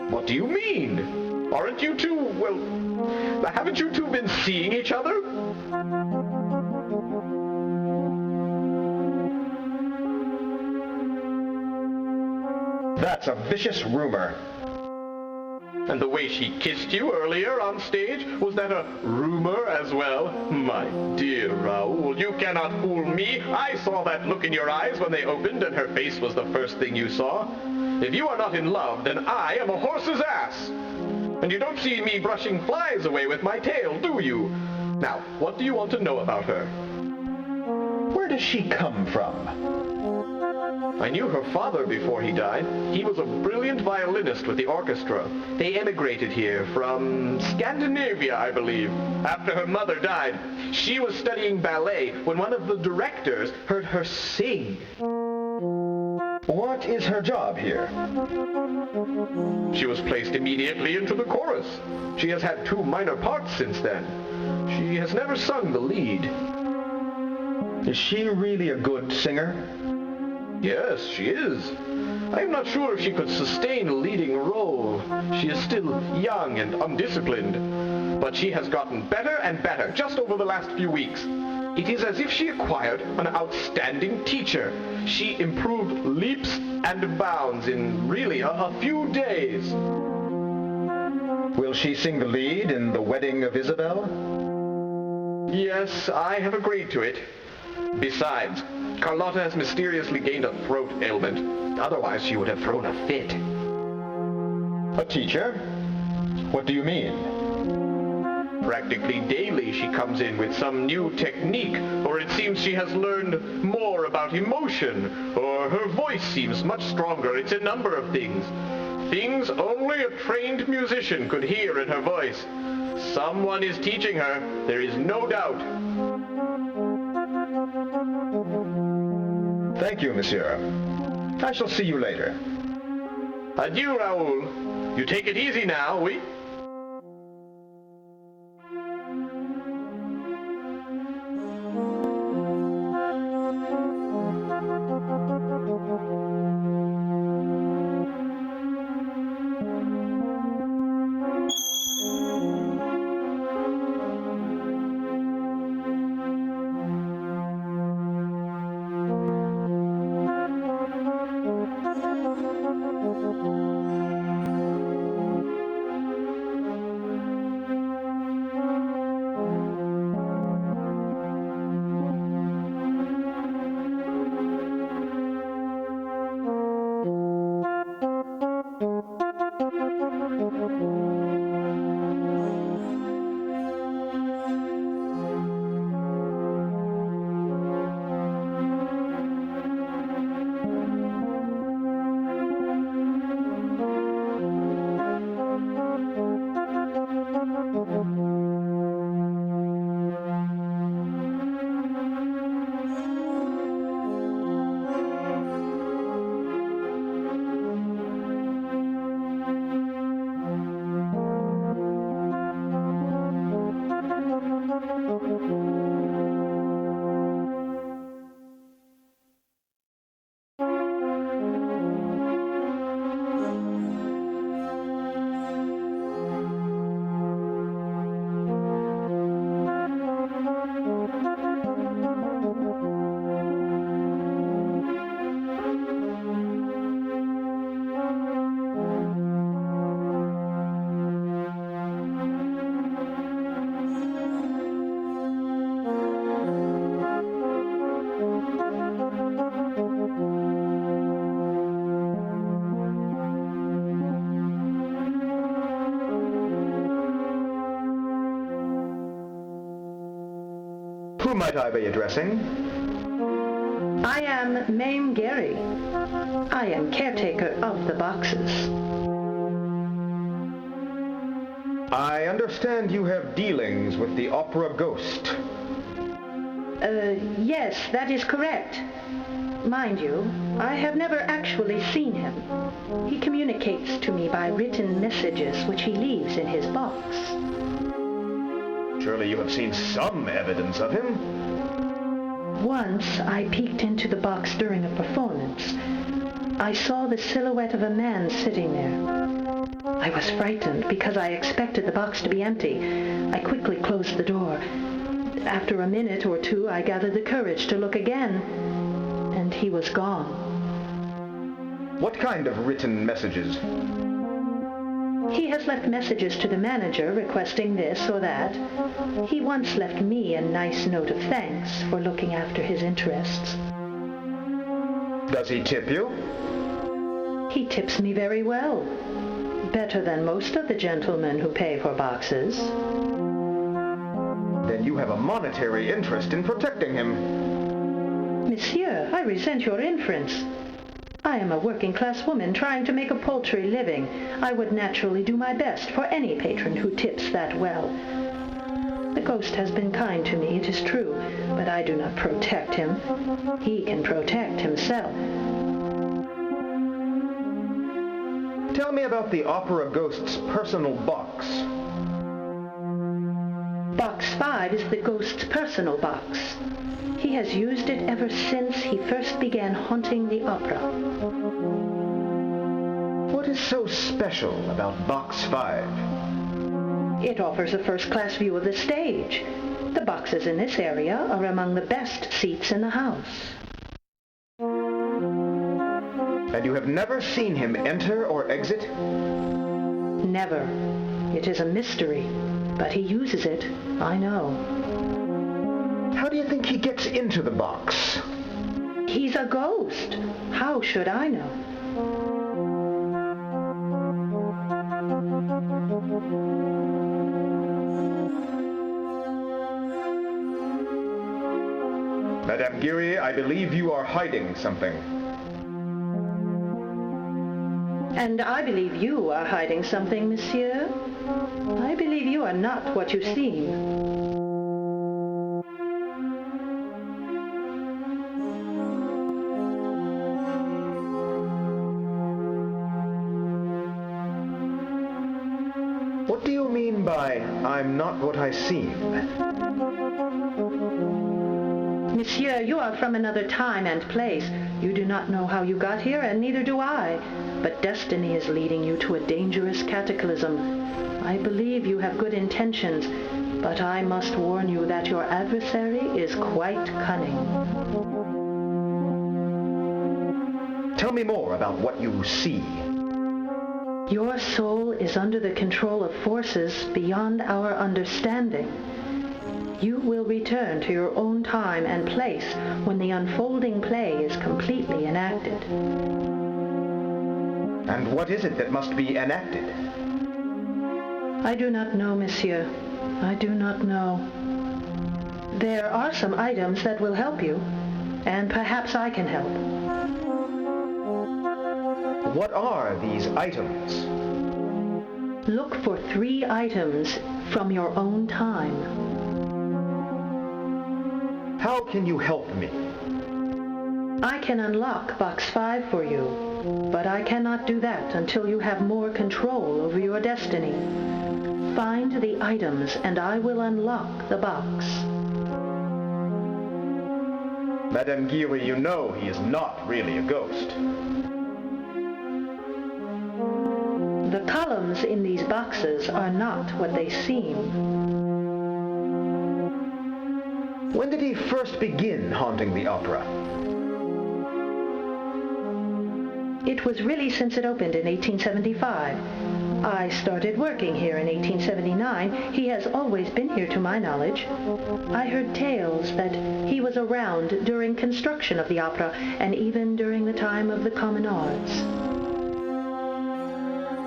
What do you mean? Aren't you two, well, haven't you two been seeing each other? That's a vicious rumor. And the way she kissed you earlier on stage, was that a rumor as well? My dear Raoul, you cannot fool me. I saw that look in your eyes when they opened, and her face was the first thing you saw. If you are not in love, then I am a horse's ass. And you don't see me brushing flies away with my tail, do you? Now, what do you want to know about her? Where does she come from? I knew her father before he died. He was a brilliant violinist with the orchestra. They emigrated here from Scandinavia, I believe, after her mother died. She was studying ballet when one of the directors heard her sing. What is her job here? She was placed immediately into the chorus. She has had 2 minor parts since then. She has never sung the lead. Is she really a good singer? Yes, she is. I am not sure if she could sustain a leading role. She is still young and undisciplined, but she has gotten better and better just over the last few weeks. It is as if she acquired an outstanding teacher. She improved leaps and bounds in really a few days. Will she sing the lead in The Wedding of Isabel? Yes, I have agreed to it. Besides, Carlotta has mysteriously gained a throat ailment. Otherwise, she would have thrown a fit. A teacher? What do you mean? Practically daily she comes in with some new technique, or it seems she has learned more about emotion, or her voice seems much stronger. It's a number of things. Things only a trained musician could hear in her voice. Someone is teaching her, there is no doubt. Thank you, monsieur. I shall see you later. Adieu, Raoul. You take it easy now, oui? might I be addressing? I am Mame Gary. I am caretaker of the boxes. I understand you have dealings with the opera ghost. Yes, that is correct. Mind you, I have never actually seen him. He communicates to me by written messages which he leaves in his box. Surely you have seen some evidence of him? Once I peeked into the box during a performance. I saw the silhouette of a man sitting there. I was frightened because I expected the box to be empty. I quickly closed the door. After a minute or two, I gathered the courage to look again, and he was gone. What kind of written messages? He has left messages to the manager requesting this or that. He once left me a nice note of thanks for looking after his interests. Does he tip you? He tips me very well. Better than most of the gentlemen who pay for boxes. Then you have a monetary interest in protecting him. Monsieur, I resent your inference. I am a working-class woman trying to make a paltry living. I would naturally do my best for any patron who tips that well. The ghost has been kind to me, it is true, but I do not protect him. He can protect himself. Tell me about the opera ghost's personal box. Box 5 is the ghost's personal box. He has used it ever since he first began haunting the opera. What is so special about Box 5? It offers a first-class view of the stage. The boxes in this area are among the best seats in the house. And you have never seen him enter or exit? Never. It is a mystery, but he uses it, I know. How do you think he gets into the box? He's a ghost. How should I know? Madame Giry, I believe you are hiding something. And I believe you are hiding something, monsieur. I believe you are not what you seem. What do you mean by, I'm not what I seem? Monsieur, you are from another time and place. You do not know how you got here, and neither do I. But destiny is leading you to a dangerous cataclysm. I believe you have good intentions, but I must warn you that your adversary is quite cunning. Tell me more about what you see. Your soul is under the control of forces beyond our understanding. You will return to your own time and place when the unfolding play is completely enacted. And what is it that must be enacted? I do not know, monsieur. I do not know. There are some items that will help you, and perhaps I can help. What are these items? Look for 3 items from your own time. How can you help me? I can unlock Box 5 for you, but I cannot do that until you have more control over your destiny. Find the items and I will unlock the box. Madame Giry, you know he is not really a ghost. The columns in these boxes are not what they seem. When did he first begin haunting the opera? It was really since it opened in 1875. I started working here in 1879. He has always been here to my knowledge. I heard tales that he was around during construction of the opera and even during the time of the communards.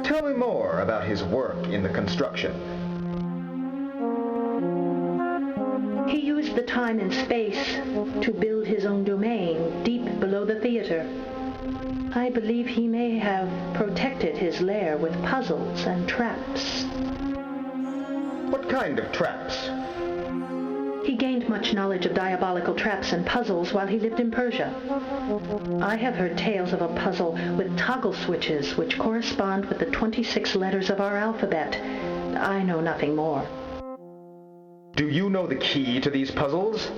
Tell me more about his work in the construction. He used the time and space to build his own domain deep below the theater. I believe he may have protected his lair with puzzles and traps. What kind of traps? He gained much knowledge of diabolical traps and puzzles while he lived in Persia. I have heard tales of a puzzle with toggle switches which correspond with the 26 letters of our alphabet. I know nothing more. Do you know the key to these puzzles?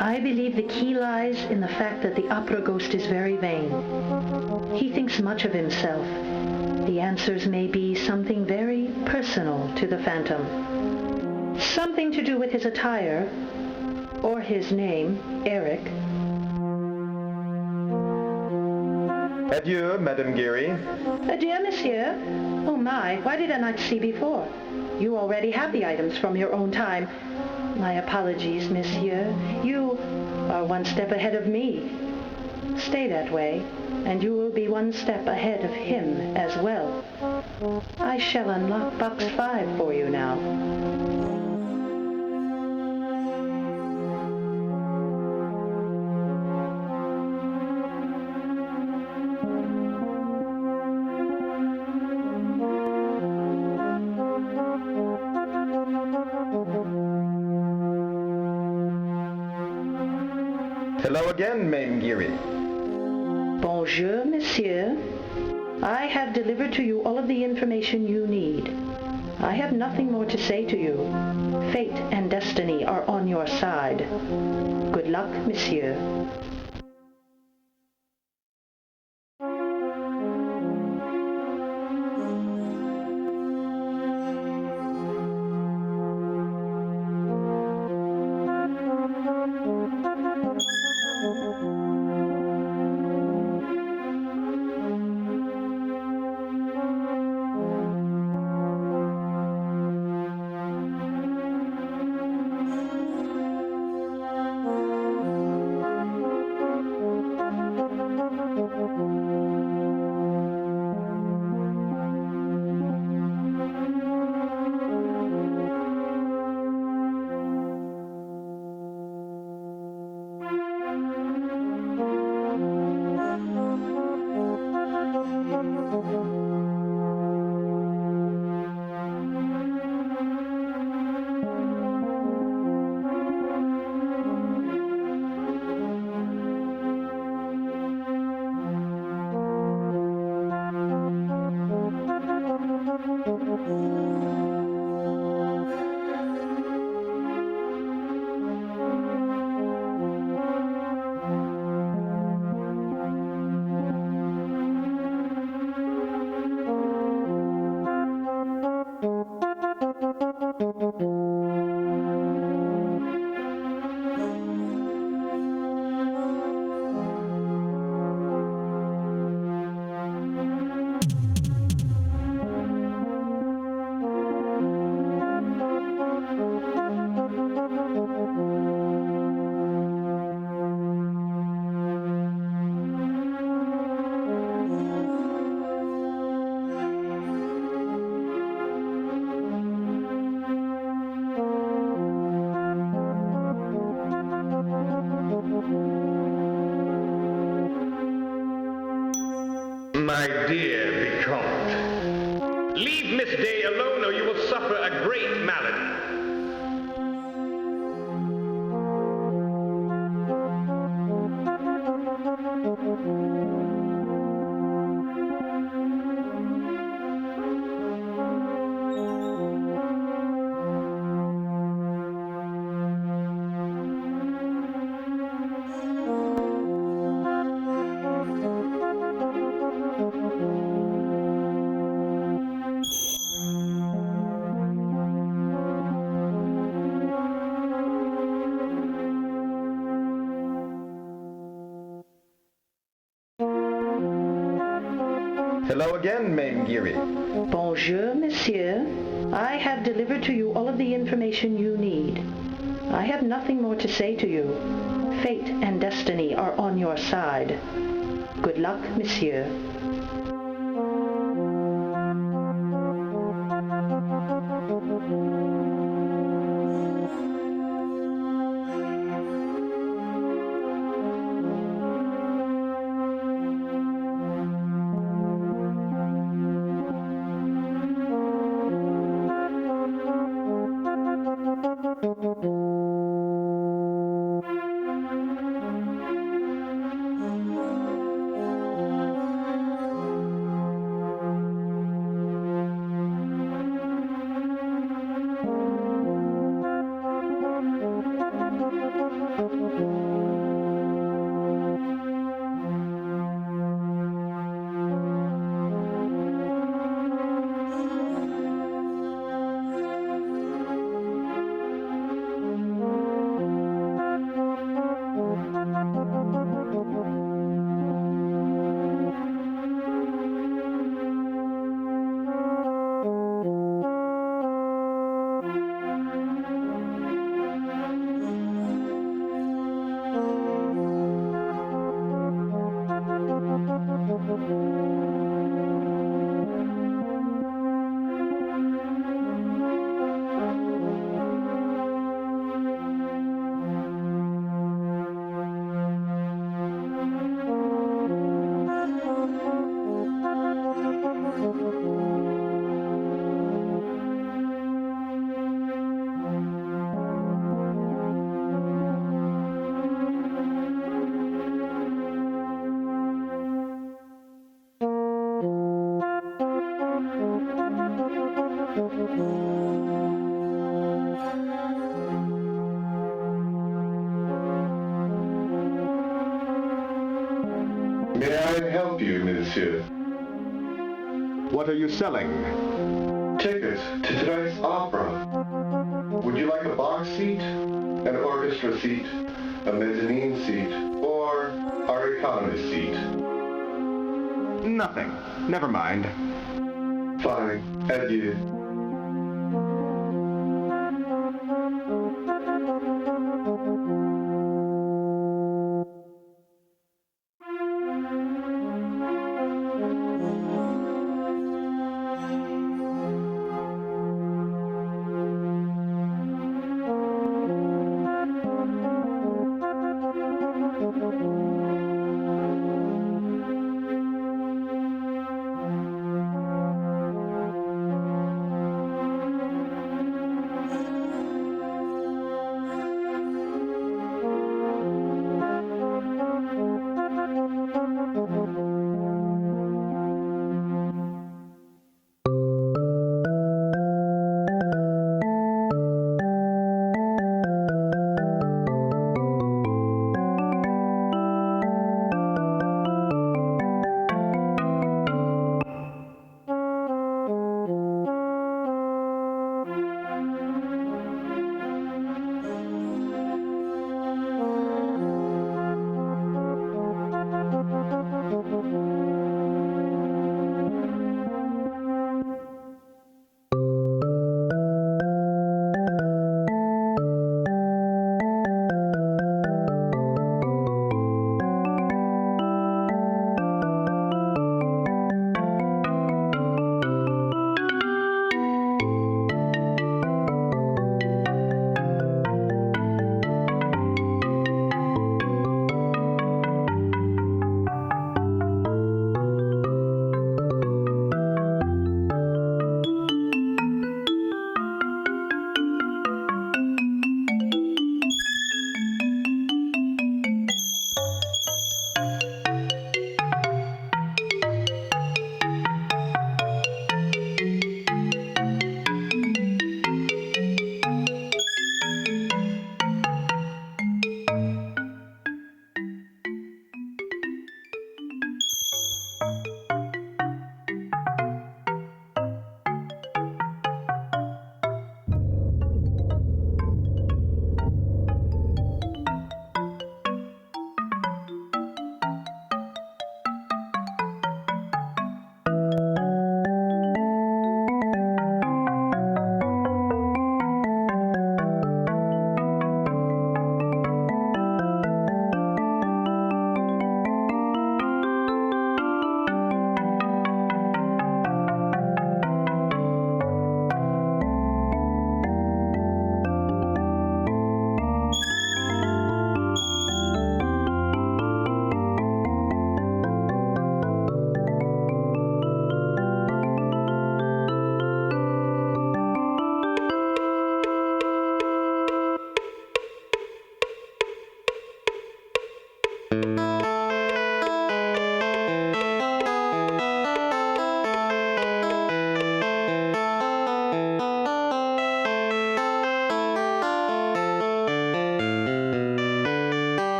I believe the key lies in the fact that the opera ghost is very vain. He thinks much of himself. The answers may be something very personal to the phantom. Something to do with his attire, or his name, Eric. Adieu, Madame Geary. Adieu, monsieur. Oh my, why did I not see before? You already have the items from your own time. My apologies, monsieur. You are one step ahead of me. Stay that way, and you will be one step ahead of him as well. I shall unlock box 5 for you now. Hello again, Mame Geary. Bonjour, monsieur. I have delivered to you all of the information you need. I have nothing more to say to you. Fate and destiny are on your side. Good luck, monsieur. My dear Vicomte, leave Miss Day alone or you will suffer a great malady. Hello again, Mame Geary. Bonjour, monsieur. I have delivered to you all of the information you need. I have nothing more to say to you. Fate and destiny are on your side. Good luck, monsieur. May I help you, monsieur? What are you selling? Tickets to tonight's opera. Would you like a box seat, an orchestra seat, a mezzanine seat, or our economy seat? Nothing. Never mind. Fine. Adieu.